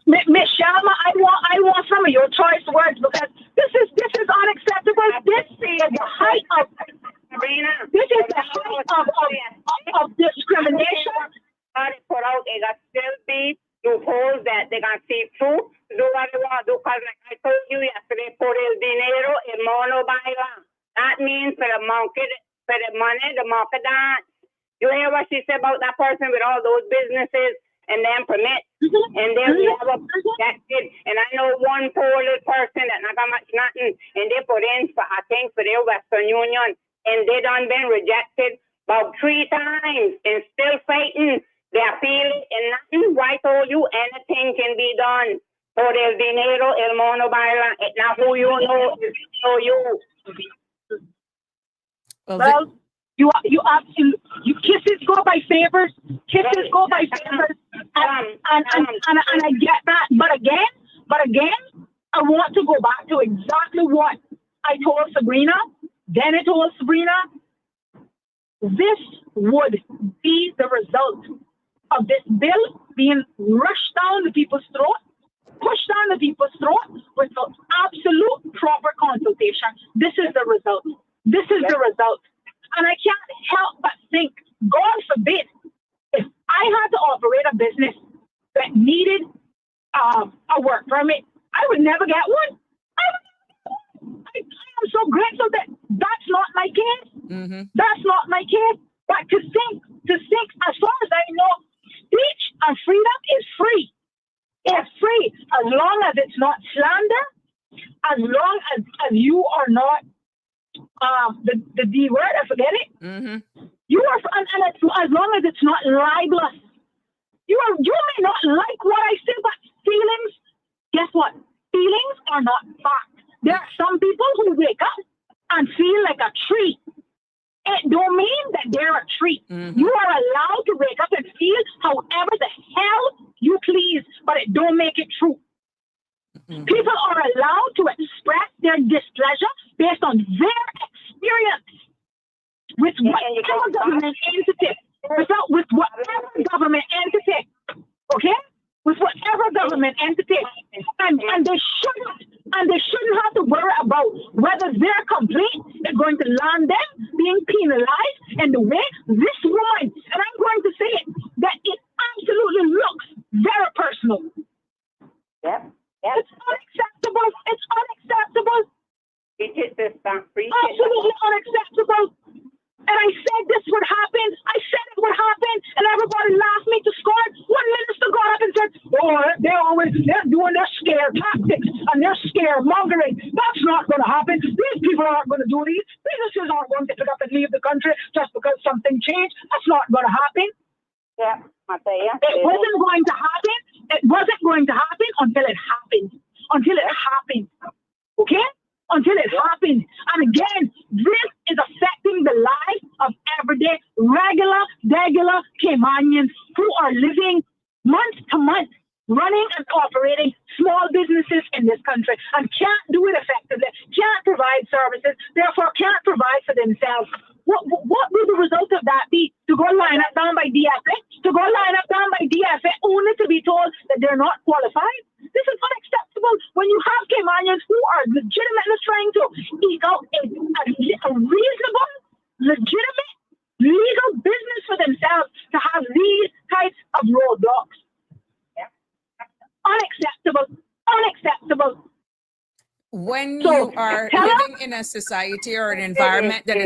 Miss Shalma, I want some of your choice words, because this is unacceptable. This is the height of discrimination. They put out, it got still be loopholes that they can see through. Do what they want to do, because like I told you yesterday, por el dinero el mono baila. That means for the monkey, for the money, the monkey dance. You hear what she said about that person with all those businesses and then permit, and then we have that kid. And I know one poor little person that not got much nothing, and they put in for, I think, for their Western Union, and they done been rejected about 3 times and still fighting. They are feeling and nothing. Why told you anything can be done? Por el dinero, el mono baila. It's not who you know, it's who you. Well, you kisses go by favors. Kisses go by favors, and I get that. But again, I want to go back to exactly what I told Sabrina. Then I told Sabrina, this would be the result of this bill being rushed down the people's throat, pushed down the people's throat with the absolute proper consultation. This is the result. This is the result. And I can't help but think, God forbid, if I had to operate a business that needed a work permit, I would never get one. I am so grateful that that's not my case. Mm-hmm. That's not my case. But to think, as far as I know, speech and freedom is free. It's free as long as it's not slander, as long as you are not the D word, I forget it. Mm-hmm. You are, and as long as it's not libelous. You may not like what I say, but feelings, guess what? Feelings are not fact. There are some people who wake up and feel like a tree. It don't mean that they're a tree. Mm-hmm. You are allowed to wake up and feel however the hell you please, but it don't make it true. Mm-hmm. People are allowed to express their displeasure based on their experience with whatever government entity. With whatever government entity. Okay? With whatever government entity. And they shouldn't have to worry about whether their complaint is going to land them being penalized in the way this woman, and I'm going to say it, that it absolutely looks very personal. Yep. It's unacceptable. It's unacceptable. Absolutely unacceptable. And I said this would happen. I said it would happen. And everybody laughed me to scorn. One minister got up and said, oh, they're doing their scare tactics and they're scaremongering. That's not going to happen. These people aren't going to do these. Businesses aren't going to pick up and leave the country just because something changed. That's not going to happen. Yeah, it wasn't going to happen. It wasn't going to happen until it happened. Until it happened. Okay? Until it happened. And again, this is affecting the lives of everyday, regular Caymanians who are living month to month, running and operating small businesses in this country and can't do it effectively, can't provide services, therefore can't provide for themselves. What will the result of that be? To go line up down by DFA? To go line up down by DFA only to be told that they're not qualified? This is unacceptable when you have Caymanians who are legitimately trying to eke out a reasonable, legitimate, legal business for themselves to have these types of roadblocks. Unacceptable. Unacceptable. when So you are tell her, living in a society or an environment that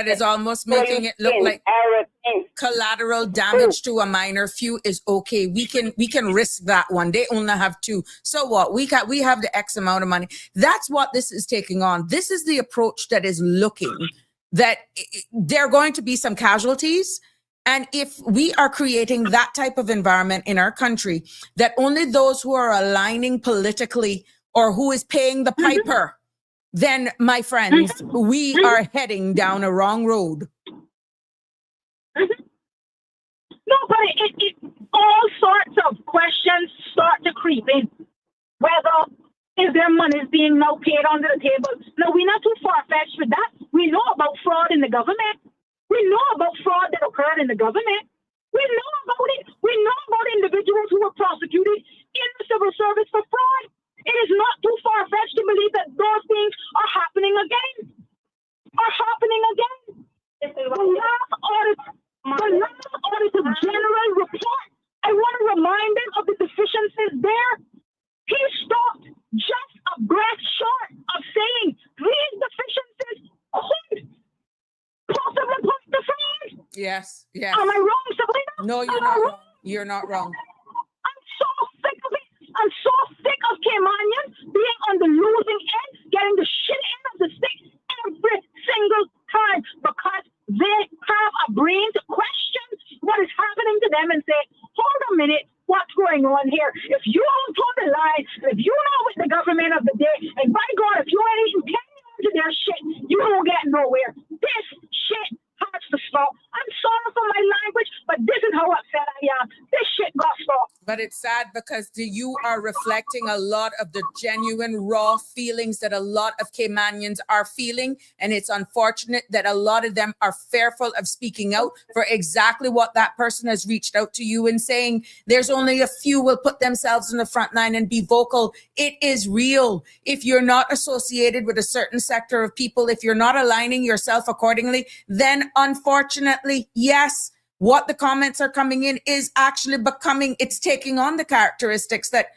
is almost making it look like everything. collateral damage to a minor few is okay. We can risk that one. They only have two. So what? We have the X amount of money. That's what this is taking on. This is the approach that is looking that there are going to be some casualties. And if we are creating that type of environment in our country, that only those who are aligning politically or who is paying the piper, then my friends, we are heading down a wrong road. no, but it all sorts of questions start to creep in. Whether is their money is being now paid under the table? No, we're not too far-fetched with that. We know about fraud in the government. We know about fraud that occurred in the government. We know about it. We know about individuals who were prosecuted in the civil service for fraud. It is not too far-fetched to believe that those things are happening again. The last auditor general report, I want to remind them of the deficiencies there. He stopped just a breath short of saying these deficiencies could possibly put the fraud. Yes. Am I wrong, Sabrina? No, you're not wrong. You're not wrong. I'm so sick of it. I'm so sick of Caymanians being on the losing end, getting the shit end of the stick every single time because they have a brain to question what is happening to them and say, hold a minute, what's going on here? If you don't toe the line, if you know with the government of the day, and by God, if you ain't even paying to their shit, you don't get nowhere. This shit has to stop. I'm sorry for my language, but this is how upset I am. This shit got stopped. But it's sad because you are reflecting a lot of the genuine, raw feelings that a lot of Caymanians are feeling. And it's unfortunate that a lot of them are fearful of speaking out for exactly what that person has reached out to you and saying. There's only a few will put themselves in the front line and be vocal. It is real. If you're not associated with a certain sector of people, if you're not aligning yourself accordingly, then unfortunately, yes, what the comments are coming in is actually it's taking on the characteristics that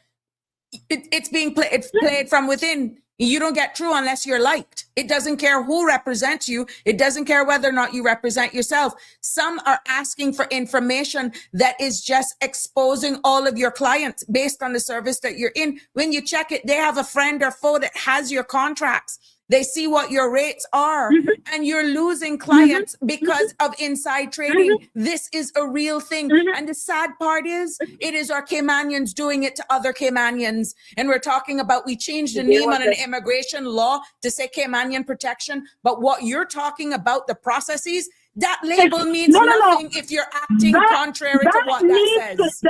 it's played from within. You don't get through unless you're liked. It doesn't care who represents you. It doesn't care whether or not you represent yourself. Some are asking for information that is just exposing all of your clients based on the service that you're in. When you check it, they have a friend or foe that has your contracts. They see what your rates are, and you're losing clients because of inside trading. This is a real thing. And the sad part is, it is our Caymanians doing it to other Caymanians. And we're talking about, we changed the name on an immigration law to say Caymanian Protection. But what you're talking about, the processes, that label means nothing if you're acting contrary to what that says.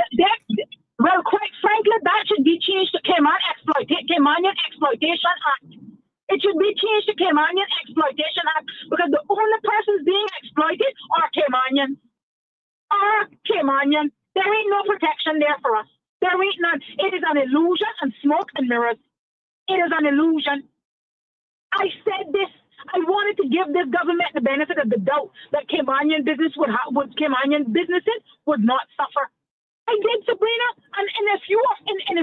Well, quite frankly, that should be changed to Caymanian Exploitation Act. It should be changed to Caymanian Exploitation Act because the only persons being exploited are Caymanians. There ain't no protection there for us. There ain't none. It is an illusion and smoke and mirrors. It is an illusion. I said this. I wanted to give this government the benefit of the doubt that Caymanian businesses would not suffer. I did, Sabrina, and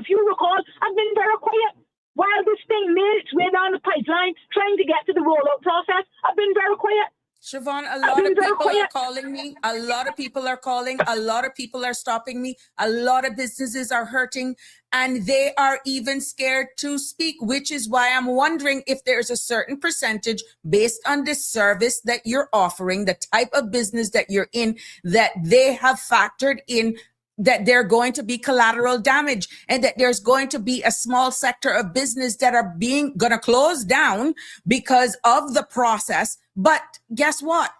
if you recall, I've been very quiet. While this thing made its way down the pipeline, trying to get to the rollout process, I've been very quiet. Siobhan, a lot of people are calling me. A lot of people are calling. A lot of people are stopping me. A lot of businesses are hurting, and they are even scared to speak, which is why I'm wondering if there's a certain percentage based on the service that you're offering, the type of business that you're in, that they have factored in that they're going to be collateral damage and that there's going to be a small sector of business that are going to close down because of the process. But guess what?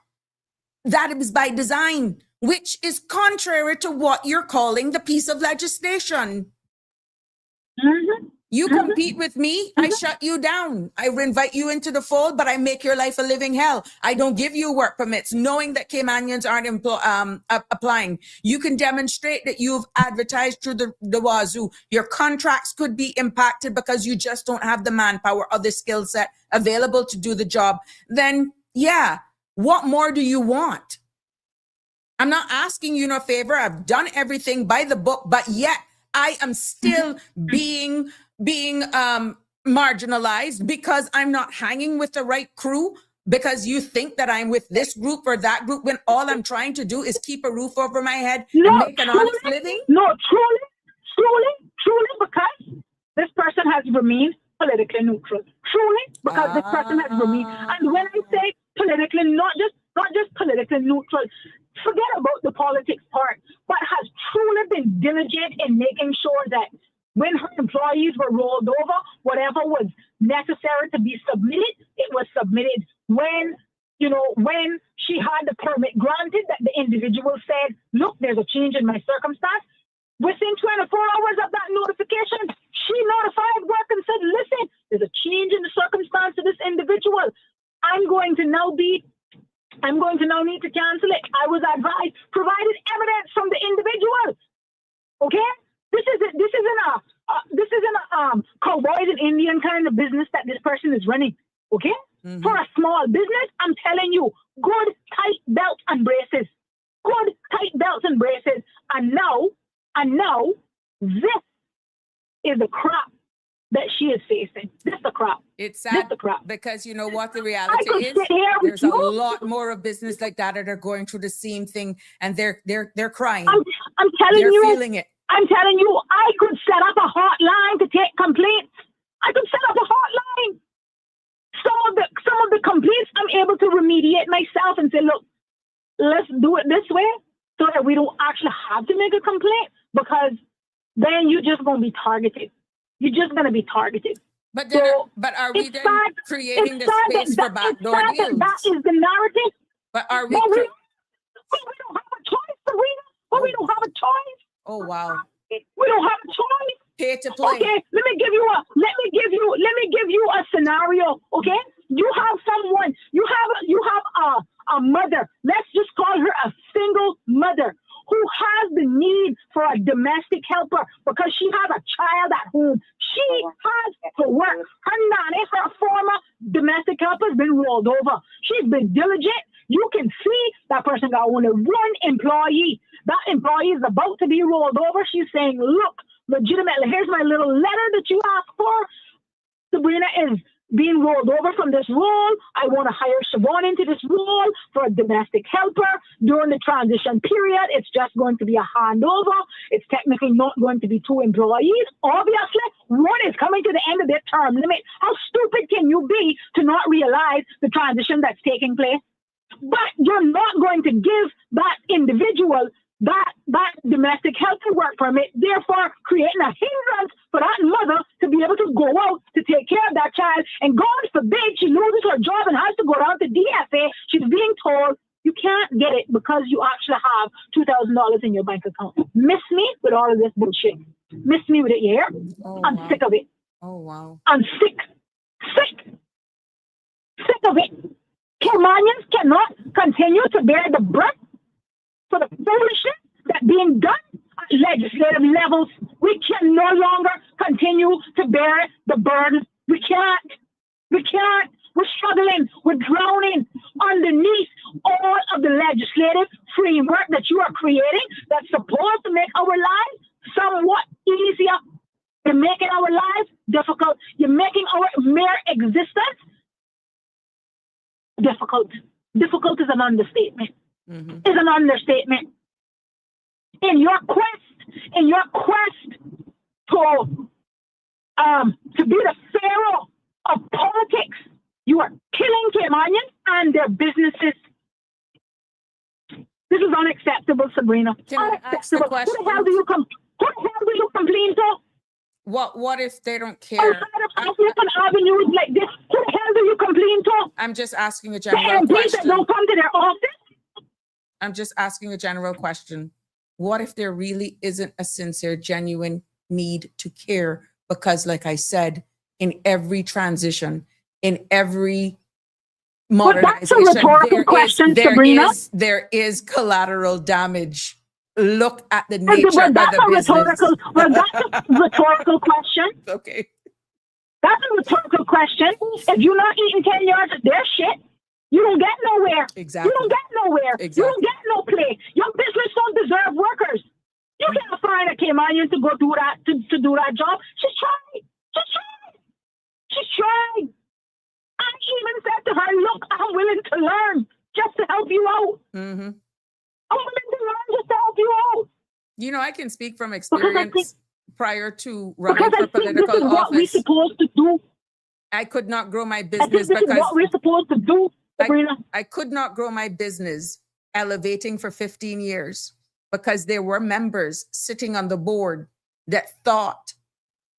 That is by design, which is contrary to what you're calling the piece of legislation. You compete with me, I shut you down. I invite you into the fold, but I make your life a living hell. I don't give you work permits, knowing that Caymanians aren't applying. You can demonstrate that you've advertised through the wazoo. Your contracts could be impacted because you just don't have the manpower or the skill set available to do the job. Then, yeah, what more do you want? I'm not asking you no favor. I've done everything by the book, but yet I am still being marginalized because I'm not hanging with the right crew, because you think that I'm with this group or that group, when all I'm trying to do is keep a roof over my head and make an honest living? No, truly, because this person has remained politically neutral. Truly, because this person has remained. And when I say politically, not just politically neutral, forget about the politics part, but has truly been diligent in making sure that when her employees were rolled over, whatever was necessary to be submitted, it was submitted. When she had the permit granted, that the individual said, look, there's a change in my circumstance. Within 24 hours of that notification, she notified work and said, listen, there's a change in the circumstance of this individual. I'm going to now need to cancel it. I was advised, provided evidence from the individual. Okay? This isn't a cowboys and Indian kind of business that this person is running. Okay? Mm-hmm. For a small business, I'm telling you, good tight belts and braces. Good tight belts and braces. And now, this is the crap that she is facing. This is the crap. It's sad because you know what the reality is? There's a lot more of business like that are going through the same thing, and they're crying. I'm telling you, they're feeling it. I'm telling you, I could set up a hotline to take complaints. I could set up a hotline. Some of the complaints I'm able to remediate myself and say, look, let's do it this way so that we don't actually have to make a complaint, because then you're just going to be targeted. You're just going to be targeted. But are we then creating the space for backdoor deals? That is the narrative. But are we? We don't have a choice, Sabrina. But we don't have a choice. Oh wow. We don't have a choice. Pay to play. Okay, let me give you a scenario. Okay, you have someone. You have a mother. Let's just call her a single mother who has the need for a domestic helper because she has a child at home. She has to work. Her nanny, her former domestic helper, has been rolled over. She's been diligent. You can see that person got only one employee. That employee is about to be rolled over. She's saying, look, legitimately, here's my little letter that you asked for. Sabrina is being rolled over from this role. I want to hire Siobhan into this role for a domestic helper. During the transition period, it's just going to be a handover. It's technically not going to be two employees. Obviously, one is coming to the end of their term limit. How stupid can you be to not realize the transition that's taking place? But you're not going to give that individual that domestic helper work permit, therefore creating a hindrance for that mother to be able to go out to take care of that child. And God forbid she loses her job and has to go down to DFA. She's being told you can't get it because you actually have $2,000 in your bank account. Miss me with all of this bullshit. Miss me with it, you hear? Oh, I'm sick of it. Oh, wow. I'm sick of it. Caymanians cannot continue to bear the brunt for the foolishness that's being done at legislative levels. We can no longer continue to bear the burden. We can't. We're struggling. We're drowning underneath all of the legislative framework that you are creating that's supposed to make our lives somewhat easier. You're making our lives difficult. You're making our mere existence difficult. Difficult is an understatement. Mm-hmm. Is an understatement. In your quest to be the pharaoh of politics, you are killing Caymanians and their businesses. This is unacceptable, Sabrina. Unacceptable. Who the hell do you complain to? What if they don't care? Avenues like this. Who the hell do you complain to? I'm just asking a general question. Don't come to their office. I'm just asking a general question. What if there really isn't a sincere, genuine need to care? Because like I said, in every transition, in every modernization, that's a rhetorical question, Sabrina. There is collateral damage. Look at the nature of the business. That's a rhetorical question. Okay. That's a rhetorical question. If you're not eating 10 yards of their shit, you don't get nowhere. Exactly. You don't get nowhere. Exactly. You don't get no play. Your business don't deserve workers. You can't find a Caymanian to go do that to do that job. Just try. she tried. I even said to her, look, I'm willing to learn just to help you out. Mm-hmm. I'm willing to learn just to help you out. You know, I can speak from Because I think, experience prior to running because I for think this is political what we're office. supposed to do. I could not grow my I think business this is because what we're supposed to do, Sabrina. I could not grow my business elevating for 15 years because there were members sitting on the board that thought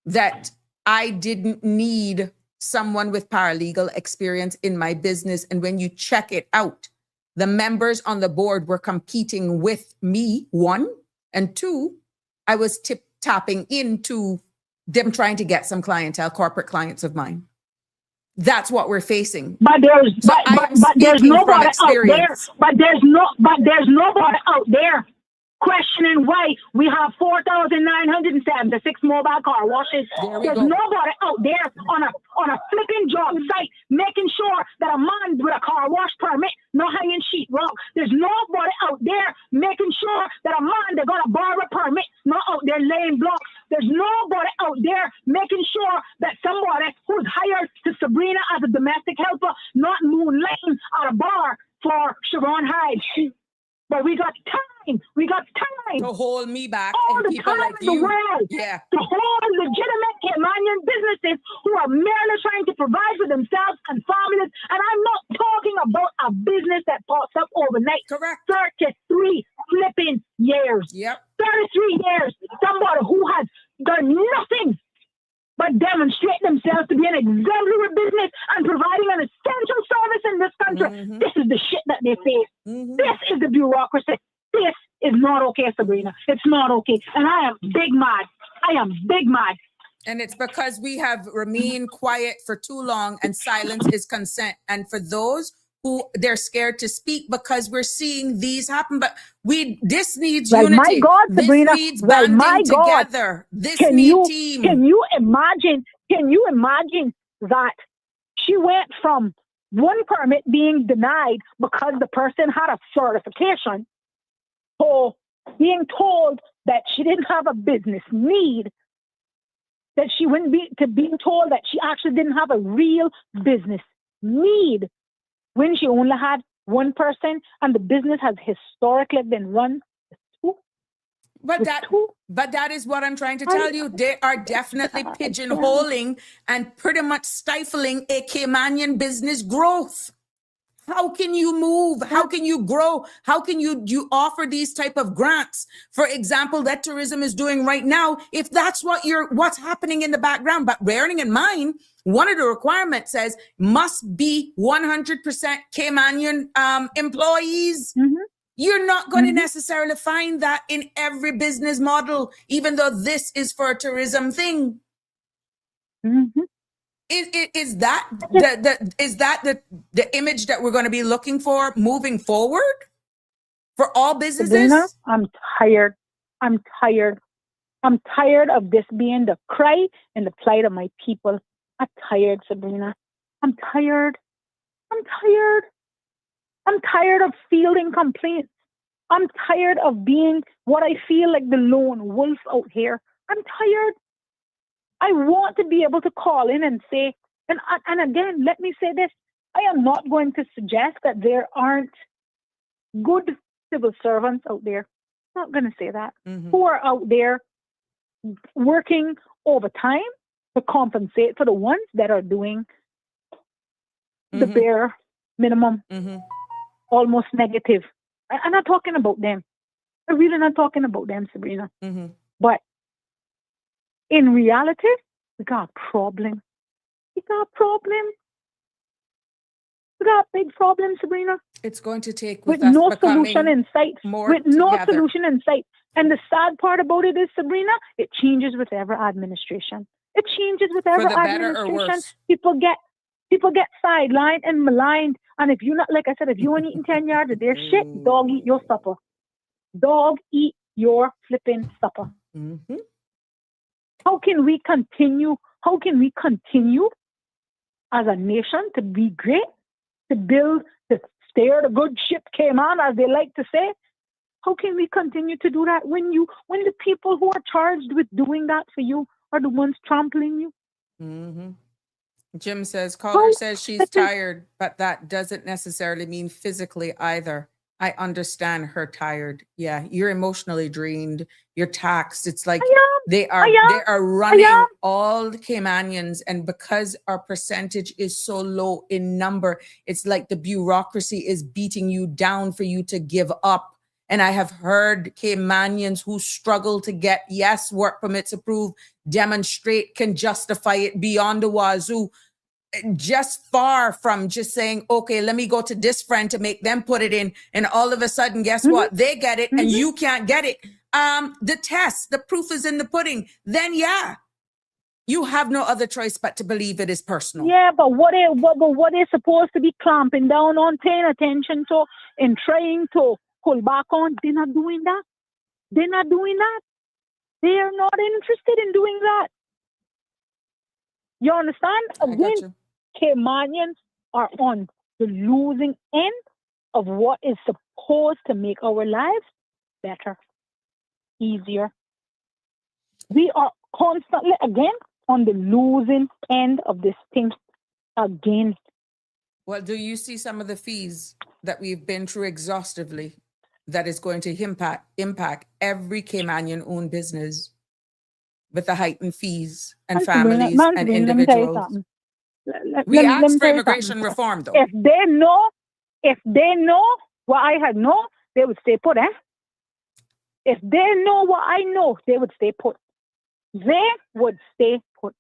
that I didn't need someone with paralegal experience in my business. And when you check it out, the members on the board were competing with me, one, and two, I was tapping into them trying to get some clientele, corporate clients of mine. That's what we're facing. But there's So but there's nobody out there. experience. But there's nobody out there questioning why we have 4,976 mobile car washes. There we There's go. nobody out there on a flipping job site making sure that a man with a car wash permit not hanging sheetrock. There's nobody out there making sure that a man that got a bar permit not out there laying blocks. There's nobody out there making sure that somebody who's hired to Sabrina as a domestic helper not moonlighting at a bar for Sharon Hyde. But we got time. We got time. To hold me back All and the people time like in the you. world Yeah. to hold legitimate Caymanian businesses who are merely trying to provide for themselves and families. And I'm not talking about a business that pops up overnight. Correct. 33 flipping years. Yep. 33 years. Somebody who has done nothing but demonstrate themselves to be an exemplary business and providing an essential service in this country. Mhm. This is the shit that they face. Mhm. This is the bureaucracy. This is not okay, Sabrina. It's not okay. And I am big mad. I am big mad. And it's because we have remained quiet for too long and silence is consent. And for those who they're scared to speak because we're seeing these happen, but this needs Well, unity. my God, Sabrina. This needs Well, banding my God. together. This Can needs you team. can you imagine that she went from one permit being denied because the person had a certification to being told that she didn't have a business need, that she wouldn't be to being told that she actually didn't have a real business need when she only had one person and the business has historically been run But that is what I'm trying to tell you. They are definitely pigeonholing and pretty much stifling a Caymanian business growth. How can you move? How can you grow? How can you offer these type of grants? For example, that tourism is doing right now, if that's what's happening in the background. But bearing in mind, one of the requirements says must be 100% Caymanian employees. Mm-hmm. You're not going to necessarily find that in every business model, even though this is for a tourism thing. Mm-hmm. Is that the image that we're going to be looking for moving forward for all businesses? Sabrina, I'm tired. I'm tired of this being the cry and the plight of my people. I'm tired, Sabrina. I'm tired of fielding complaints. I'm tired of being what I feel like the lone wolf out here. I'm tired. I want to be able to call in and say, and again, let me say this. I am not going to suggest that there aren't good civil servants out there. I'm not going to say that. Who are out there working overtime to compensate for the ones that are doing the bare minimum, almost negative. I'm not talking about them. I'm really not talking about them, Sabrina. But in reality, we got a problem. We got big problems, Sabrina. It's going to take with no solution in sight. With no together. solution in sight. And the sad part about it is, Sabrina, it changes with every administration. It changes with every For the better or administration. worse. People get sidelined and maligned. And if you're not, like I said, if you ain't eating 10 yards of their shit, dog eat your supper. Dog eat your flipping supper. How can we continue as a nation to be great, to build, to steer the good ship Cayman, as they like to say? How can we continue to do that when the people who are charged with doing that for you are the ones trampling you? Jim says, How caller says she's this is tired, but that doesn't necessarily mean physically either. I understand her tired. Yeah, you're emotionally drained. You're taxed. It's like they I are am, running all the Caymanians, and because our percentage is so low in number, it's like the bureaucracy is beating you down for you to give up. And I have heard Caymanians who struggle to get work permits approved, demonstrate, can justify it beyond the wazoo, just far from just saying, okay, let me go to this friend to make them put it in. And all of a sudden, guess what? They get it and you can't get it. The test, the proof is in the pudding. Then you have no other choice but to believe it is personal. Yeah, but what they're supposed to be clamping down on, paying attention to, and trying to pull back on, they're not doing that. They're not doing that. They are not interested in doing that. You understand? Again, Caymanians are on the losing end of what is supposed to make our lives better, easier. We are constantly, again, on the losing end of this thing again. Well, do you see some of the fees that we've been through exhaustively that is going to impact every Caymanian-owned business with the heightened fees and families and individuals? We asked for immigration reform, though. If they know what I had known, they would stay put, If they know what I know, they would stay put. They would stay put.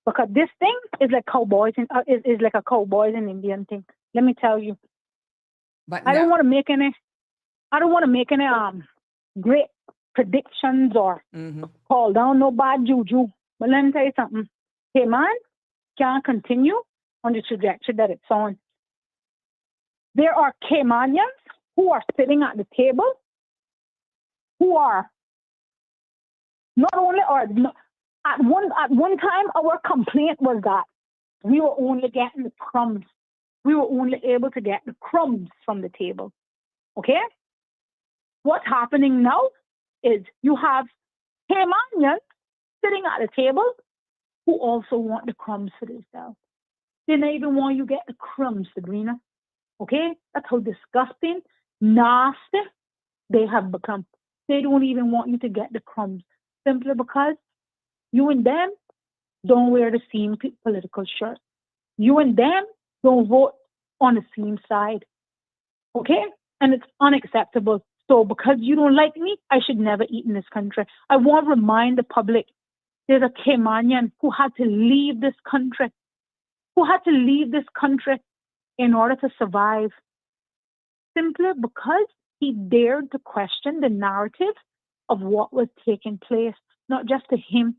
Because this thing is like cowboys and is like a cowboys and Indian thing. Let me tell you. But I don't want to make any great predictions or call down no bad juju. But let me tell you something. Cayman can't continue on the trajectory that it's on. There are Caymanians who are sitting at the table who are not only at one time our complaint was that we were only getting the crumbs. We were only able to get the crumbs from the table. Okay? What's happening now is you have Caymanians sitting at the table who also want the crumbs for themselves. They don't even want you to get the crumbs, Sabrina. Okay? That's how disgusting, nasty they have become. They don't even want you to get the crumbs simply because you and them don't wear the same political shirt. You and them don't vote on the same side. Okay? And it's unacceptable. So because you don't like me, I should never eat in this country. I want to remind the public, there's a Caymanian who had to leave this country, in order to survive, simply because he dared to question the narrative of what was taking place, not just to him.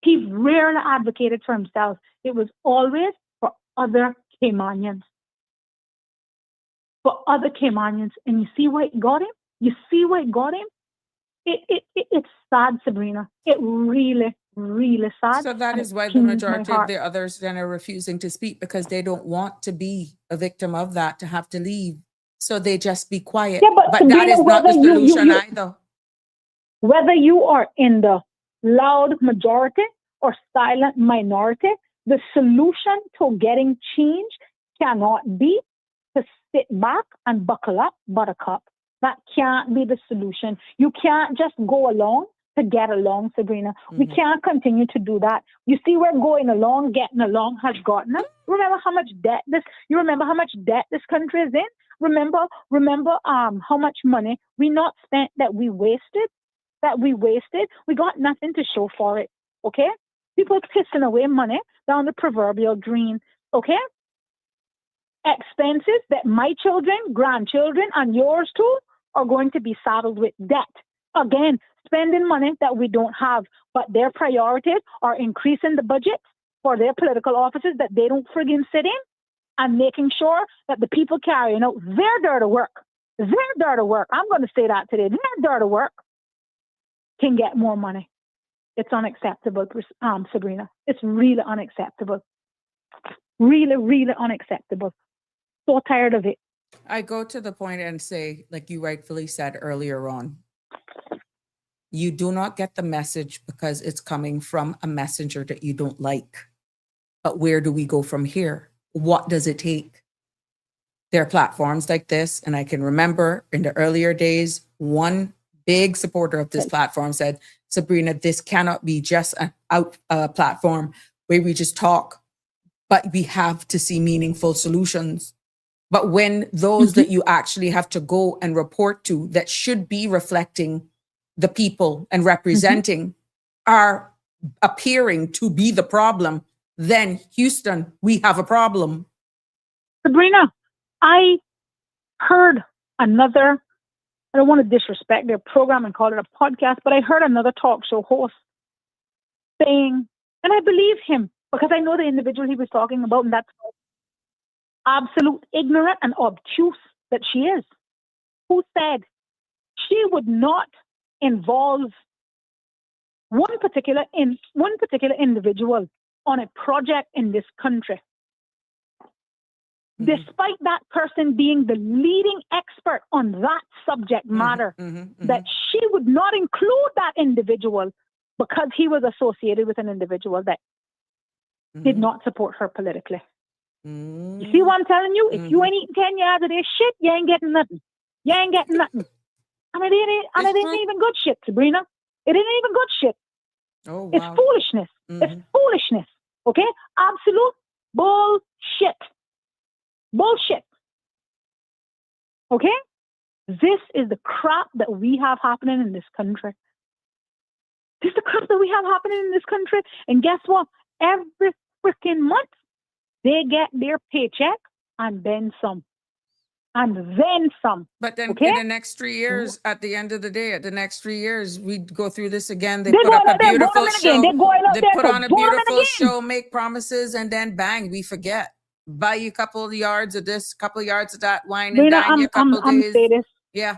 He rarely advocated for himself. It was always for other Caymanians. For other Caymanians. And you see why it got him? It's sad, Sabrina. It really, really sad. So that is why the majority of the others then are refusing to speak, because they don't want to be a victim of that, to have to leave. So they just be quiet. Yeah, but Sabrina, that is not the solution either. Whether you are in the loud majority or silent minority, the solution to getting change cannot be to sit back and buckle up, buttercup. That can't be the solution. You can't just go along to get along, Sabrina. We can't continue to do that. You see where getting along has gotten us? Remember how much debt this country is in? Remember how much money we not spent that we wasted? We got nothing to show for it. Okay? People pissing away money down the proverbial drain. Okay? Expenses that my children, grandchildren, and yours too are going to be saddled with debt. Again, spending money that we don't have, but their priorities are increasing the budget for their political offices that they don't friggin' sit in, and making sure that the people carrying out their dirty work, I'm going to say that today, their dirty work, can get more money. It's unacceptable, Sabrina. It's really unacceptable. Really, really unacceptable. So tired of it. I go to the point and say, like you rightfully said earlier on, you do not get the message because it's coming from a messenger that you don't like. But where do we go from here? What does it take? There are platforms like this, and I can remember in the earlier days, one big supporter of this platform said, Sabrina, this cannot be just a platform where we just talk, but we have to see meaningful solutions. But when those that you actually have to go and report to that should be reflecting the people and representing are appearing to be the problem, then Houston, we have a problem. Sabrina, I heard another, I don't want to disrespect their program and call it a podcast, but I heard another talk show host saying, and I believe him because I know the individual he was talking about, and that's absolute ignorant and obtuse that she is, who said she would not involve one particular individual on a project in this country, despite that person being the leading expert on that subject matter, that she would not include that individual because he was associated with an individual that did not support her politically. You see what I'm telling you? If you ain't eating 10 yards of this shit, you ain't getting nothing. You ain't getting nothing. And it ain't even good shit, Sabrina. It ain't even good shit. Oh, wow. It's foolishness. It's foolishness. Okay? Absolute bullshit. Bullshit. Okay? This is the crap that we have happening in this country. This is the crap that we have happening in this country. And guess what? Every freaking month, they get their paycheck and then some. And then some. But then okay? in the next 3 years, at the end of the day, the next 3 years, we go through this again. They put up a beautiful show. They put on a beautiful show, make promises, and then bang, we forget. Buy you a couple of yards of this, couple of yards of that, wine and dine you a couple of days. Yeah.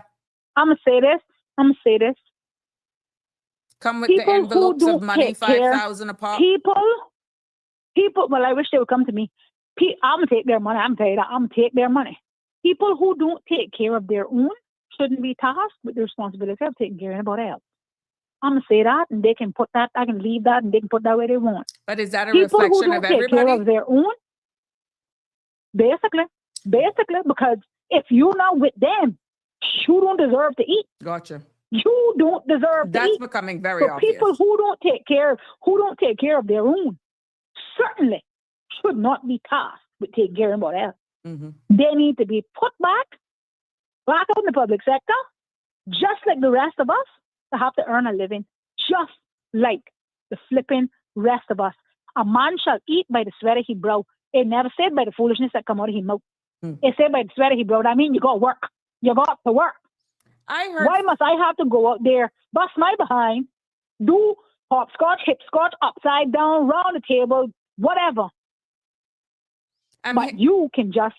I'm going to say this. Come with the envelopes of money, 5,000 a pop. People, well, I wish they would come to me. I'm going to take their money. I'm going to tell you that. I'm going to take their money. People who don't take care of their own shouldn't be tasked with the responsibility of taking care of anybody else. I'm going to say that, and they can put that, I can leave that, and they can put that where they want. But is that a People reflection who of don't take everybody? care of their own, basically, because if you're not with them, you don't deserve to eat. Gotcha. You don't deserve to eat. That's becoming very obvious. People who don't take care of their own certainly should not be tasked with taking care of anybody else. They need to be put back out in the public sector, just like the rest of us, to have to earn a living, just like the flipping rest of us. A man shall eat by the sweat of his brow. It never said by the foolishness that come out of his mouth. It said by the sweat of his brow. That means you got to work. You got to work. I heard. Why must I have to go out there, bust my behind, do hopscotch, hipscotch, upside down, round the table, whatever? But you can just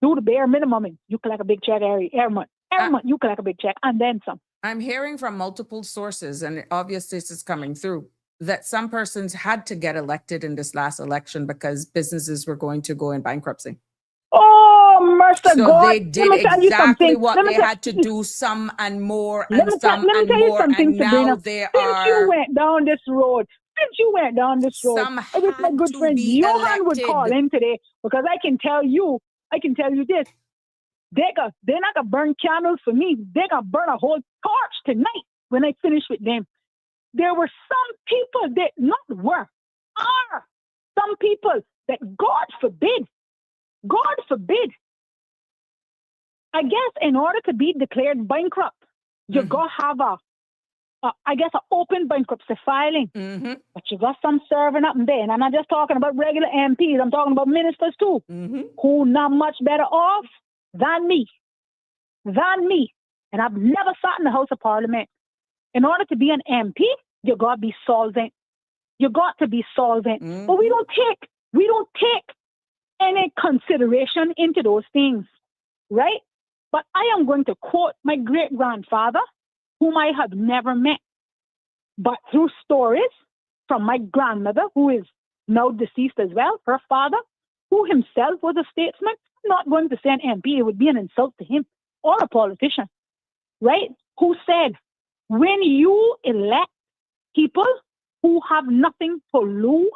do the bare minimum and you collect a big check every month. Every month you collect a big check and then some. I'm hearing from multiple sources, and obviously this is coming through, that some persons had to get elected in this last election because businesses were going to go in bankruptcy. Oh, mercy so God. they did exactly what they had to do, some and more, and some and more, and now they are... Since you went down this road, I wish my good friend Johan would call in today, because I can tell you this. They're not gonna burn candles for me. They're gonna burn a whole torch tonight when I finish with them. There were some people that are some people that God forbid, I guess in order to be declared bankrupt, you gotta have an open bankruptcy filing. But you got some serving up and there. And I'm not just talking about regular MPs. I'm talking about ministers too, who not much better off than me. And I've never sat in the House of Parliament. In order to be an MP, you got to be solvent. But we don't take any consideration into those things, right? But I am going to quote my great-grandfather, whom I have never met, but through stories from my grandmother, who is now deceased as well, her father, who himself was a statesman. I'm not going to say an MP, it would be an insult to him, or a politician, right? Who said, when you elect people who have nothing to lose,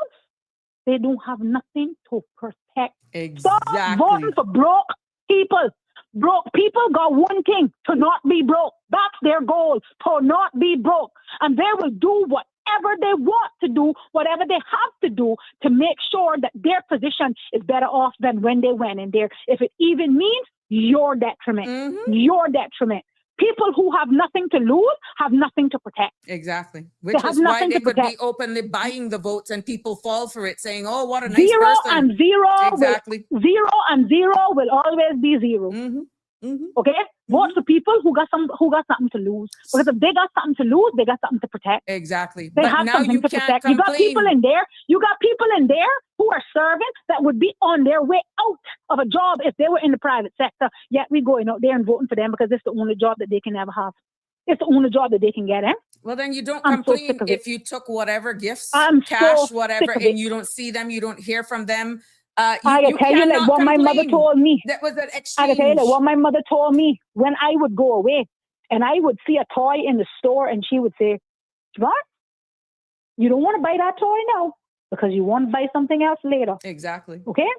they don't have nothing to protect. Exactly. Stop voting for broke people. Broke people got one thing, to not be broke. That's their goal, to not be broke. And they will do whatever they want to do, whatever they have to do to make sure that their position is better off than when they went in there. If it even means your detriment, your detriment. People who have nothing to lose have nothing to protect. Exactly. Which have is why nothing they to could be protect. openly buying the votes and people fall for it, saying, oh, what a nice Zero person. and zero. Exactly. Zero and zero will always be zero. Okay? Vote for people who got something to lose. Because if they got something to lose, they got something to protect. Exactly. They But have now something you to can't protect. complain. You got people in there who are serving that would be on their way out of a job if they were in the private sector. Yet we going out there and voting for them because it's the only job that they can ever have. It's the only job that they can get in. Well, then you don't I'm so complain sick of it. if you took whatever gifts, I'm cash, so whatever, sick of and it. you don't see them, you don't hear from them. I can tell you like what my mother told me. That was an I exchange. can tell you like what my mother told me when I would go away and I would see a toy in the store and she would say, what? You don't want to buy that toy now because you want to buy something else later. Exactly. Okay?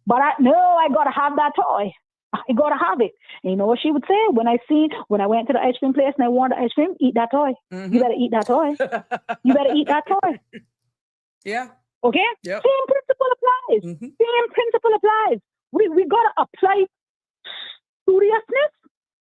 But I got to have that toy. I got to have it. And you know what she would say? When I went to the ice cream place and I wanted ice cream, eat that toy. You better eat that toy. You better eat that toy. Yeah. Okay? Yep. Same principle applies. Same principle applies. We got to apply seriousness.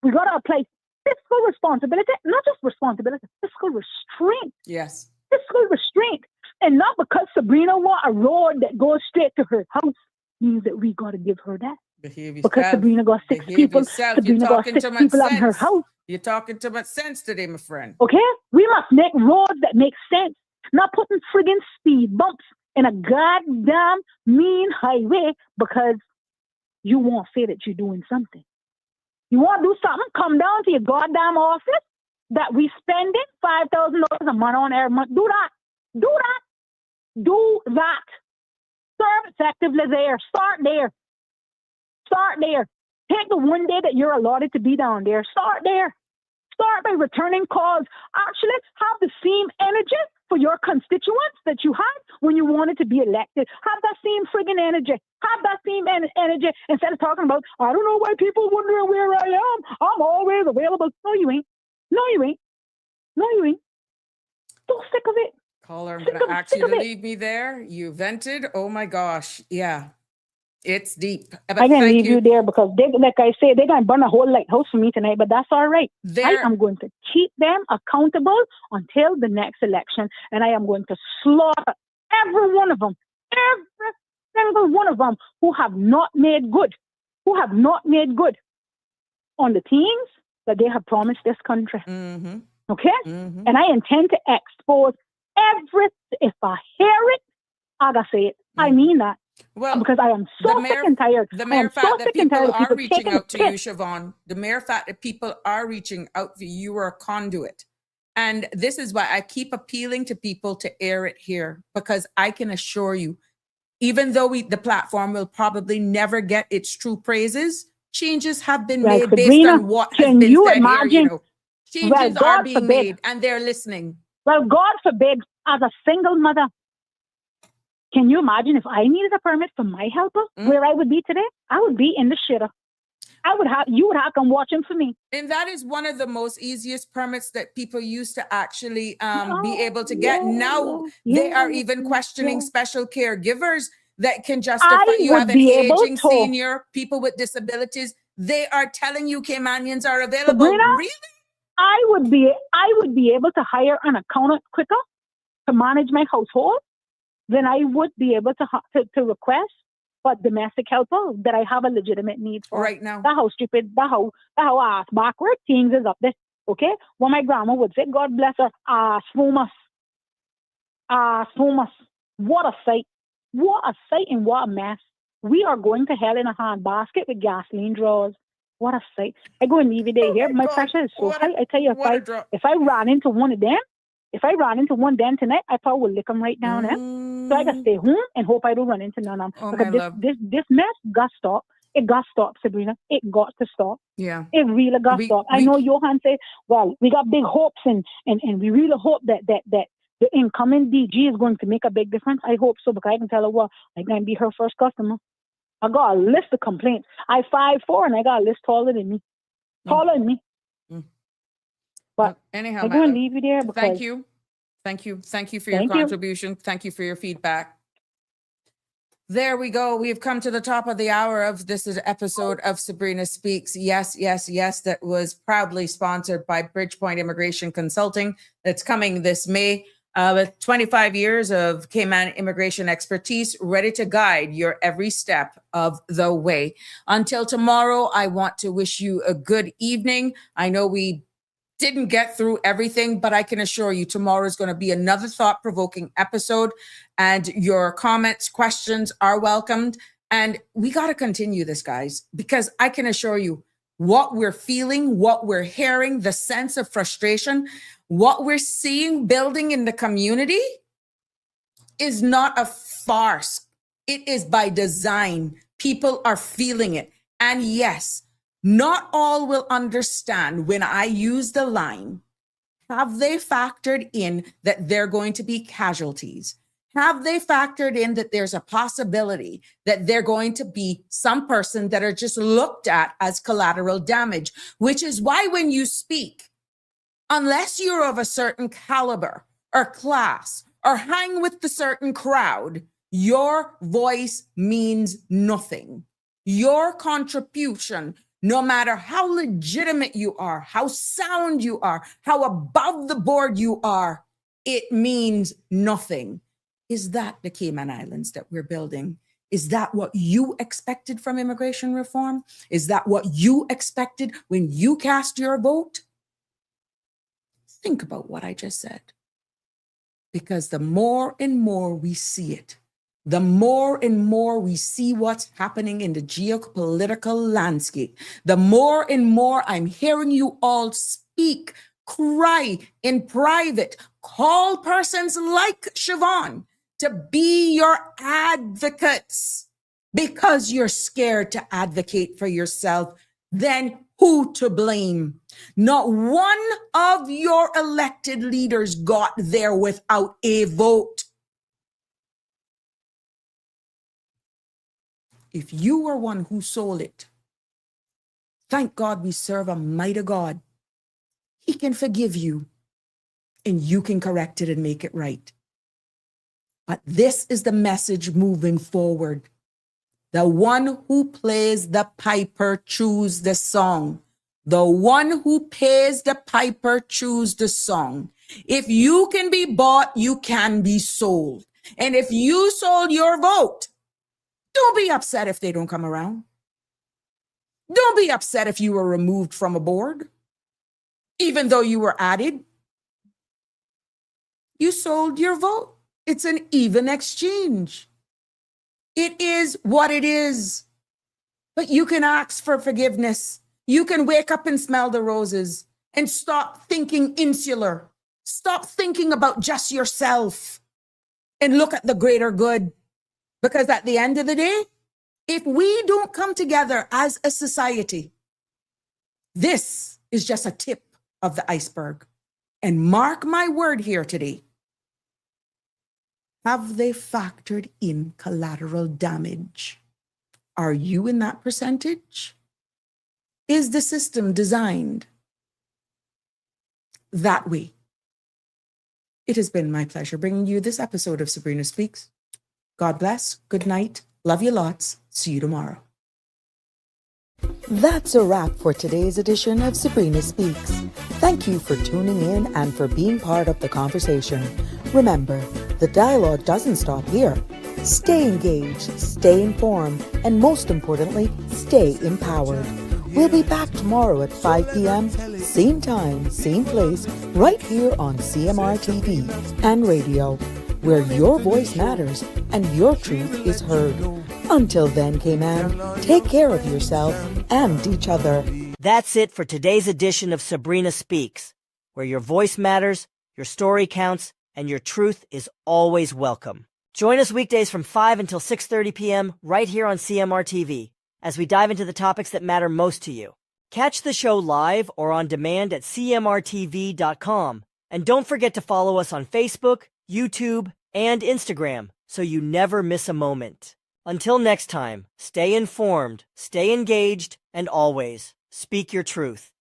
We got to apply fiscal responsibility, not just responsibility, fiscal restraint. Yes. Fiscal restraint. And not because Sabrina want a road that goes straight to her house means that we got to give her that. Because Sabrina got six people. Sabrina got six people in her house. You're talking too much sense today, my friend. Okay? We must make roads that make sense. Not putting friggin' speed bumps in a goddamn mean highway because you won't say that you're doing something. You want to do something? Come down to your goddamn office that we spending $5,000 a month on every month. Do that. Do that. Do that. Serve effectively there. Start there. Start there. Take the one day that you're allotted to be down there. Start there. Start by returning calls. Actually, have the same energy for your constituents that you had when you wanted to be elected. Have that same friggin' energy. Have that same energy instead of talking about, I don't know why people wondering where I am. I'm always available. No, you ain't. No, you ain't. No, you ain't. So sick of it. Caller, I'm going to ask you to leave me there. You vented. Oh my gosh. Yeah. It's deep. But I can leave you there because they, like I say, they're going to burn a whole lighthouse for me tonight, but that's all right. I am going to keep them accountable until the next election, and I am going to slaughter every one of them, every single one of them who have not made good, on the things that they have promised this country. Okay? And I intend to expose if I hear it, I gotta say it. I mean that. Well, because I am so sick and tired. The mere fact that people are reaching out to you, Siobhan, the mere fact that people are reaching out to you, you are a conduit. And this is why I keep appealing to people to air it here, because I can assure you, even though the platform will probably never get its true praises, changes have been made based on what has been said here. You know, changes are being made and they're listening. Well, God forbid, as a single mother, can you imagine if I needed a permit for my helper, where I would be today? I would be in the shitter. You would have come watching for me. And that is one of the most easiest permits that people used to actually be able to get. Now they are even questioning special caregivers that can justify you have an aging senior, people with disabilities. They are telling you Caymanians are available. Sabrina, really? I would be able to hire an accountant quicker to manage my household than I would be able to request for domestic helper that I have a legitimate need for. Right now. That's how stupid, that's how ass backward things is up there. Okay? What my grandma would say, God bless her, ass fumas. What a sight. What a sight and what a mess. We are going to hell in a handbasket with gasoline drawers. What a sight. I go and leave it there here. My pressure is so high. I tell you, if I ran into one of them, tonight, I probably would lick them right down there. So I gotta stay home and hope I don't run into none of them. Because this mess got to stop. It got to stop, Sabrina. It got to stop. Yeah. It really got to stop. I know Johan said, well, we got big hopes and we really hope that the incoming DG is going to make a big difference? I hope so, because I can tell her, well, I can be her first customer. I got a list of complaints. I 5'4" and I got a list taller than me. Taller than me. Mm. But Well, anyhow, I'm going to madam, leave you there because thank you. Thank you. Thank you for your Thank you. contribution. Thank you for your feedback. There we go. We've come to the top of the hour of this episode of Sabrina Speaks. Yes, yes, yes. That was proudly sponsored by Bridgepoint Immigration Consulting. That's coming this May. With 25 years of Cayman immigration expertise, ready to guide your every step of the way. Until tomorrow, I want to wish you a good evening. I know we didn't get through everything, but I can assure you tomorrow is going to be another thought-provoking episode, and your comments, questions are welcomed. And we got to continue this, guys, because I can assure you what we're feeling, what we're hearing, the sense of frustration, what we're seeing building in the community is not a farce. It is by design. People are feeling it. And yes, not all will understand when I use the line, have they factored in that they're going to be casualties? Have they factored in that there's a possibility that they're going to be some person that are just looked at as collateral damage? Which is why when you speak, unless you're of a certain caliber or class or hang with the certain crowd, your voice means nothing. Your contribution, no matter how legitimate you are, how sound you are, how above the board you are, it means nothing. Is that the Cayman Islands that we're building? Is that what you expected from immigration reform? Is that what you expected when you cast your vote? Think about what I just said. Because the more and more we see it, the more and more we see what's happening in the geopolitical landscape, the more and more I'm hearing you all speak, cry in private, call persons like Siobhan to be your advocates because you're scared to advocate for yourself. Then who to blame? Not one of your elected leaders got there without a vote. If you were one who sold it, thank God we serve a mighty God. He can forgive you and you can correct it and make it right. But this is the message moving forward. The one who plays the piper choose the song. The one who pays the piper choose the song. If you can be bought, you can be sold. And if you sold your vote, don't be upset if they don't come around. Don't be upset if you were removed from a board, even though you were added. You sold your vote. It's an even exchange. It is what it is. But you can ask for forgiveness. You can wake up and smell the roses and stop thinking insular. Stop thinking about just yourself and look at the greater good. Because at the end of the day, if we don't come together as a society, this is just a tip of the iceberg. And mark my word here today, have they factored in collateral damage? Are you in that percentage? Is the system designed that way? It has been my pleasure bringing you this episode of Sabrina Speaks. God bless. Good night. Love you lots. See you tomorrow. That's a wrap for today's edition of Sabrina Speaks. Thank you for tuning in and for being part of the conversation. Remember, the dialogue doesn't stop here. Stay engaged, stay informed, and most importantly, stay empowered. We'll be back tomorrow at 5 p.m., same time, same place, right here on CMR TV and radio, where your voice matters and your truth is heard. Until then, Cayman, take care of yourself and each other. That's it for today's edition of Sabrina Speaks, where your voice matters, your story counts, and your truth is always welcome. Join us weekdays from 5 until 6:30 p.m. right here on CMR TV as we dive into the topics that matter most to you. Catch the show live or on demand at cmrtv.com And don't forget to follow us on Facebook, YouTube, and Instagram so you never miss a moment. Until next time, stay informed, stay engaged, and always speak your truth.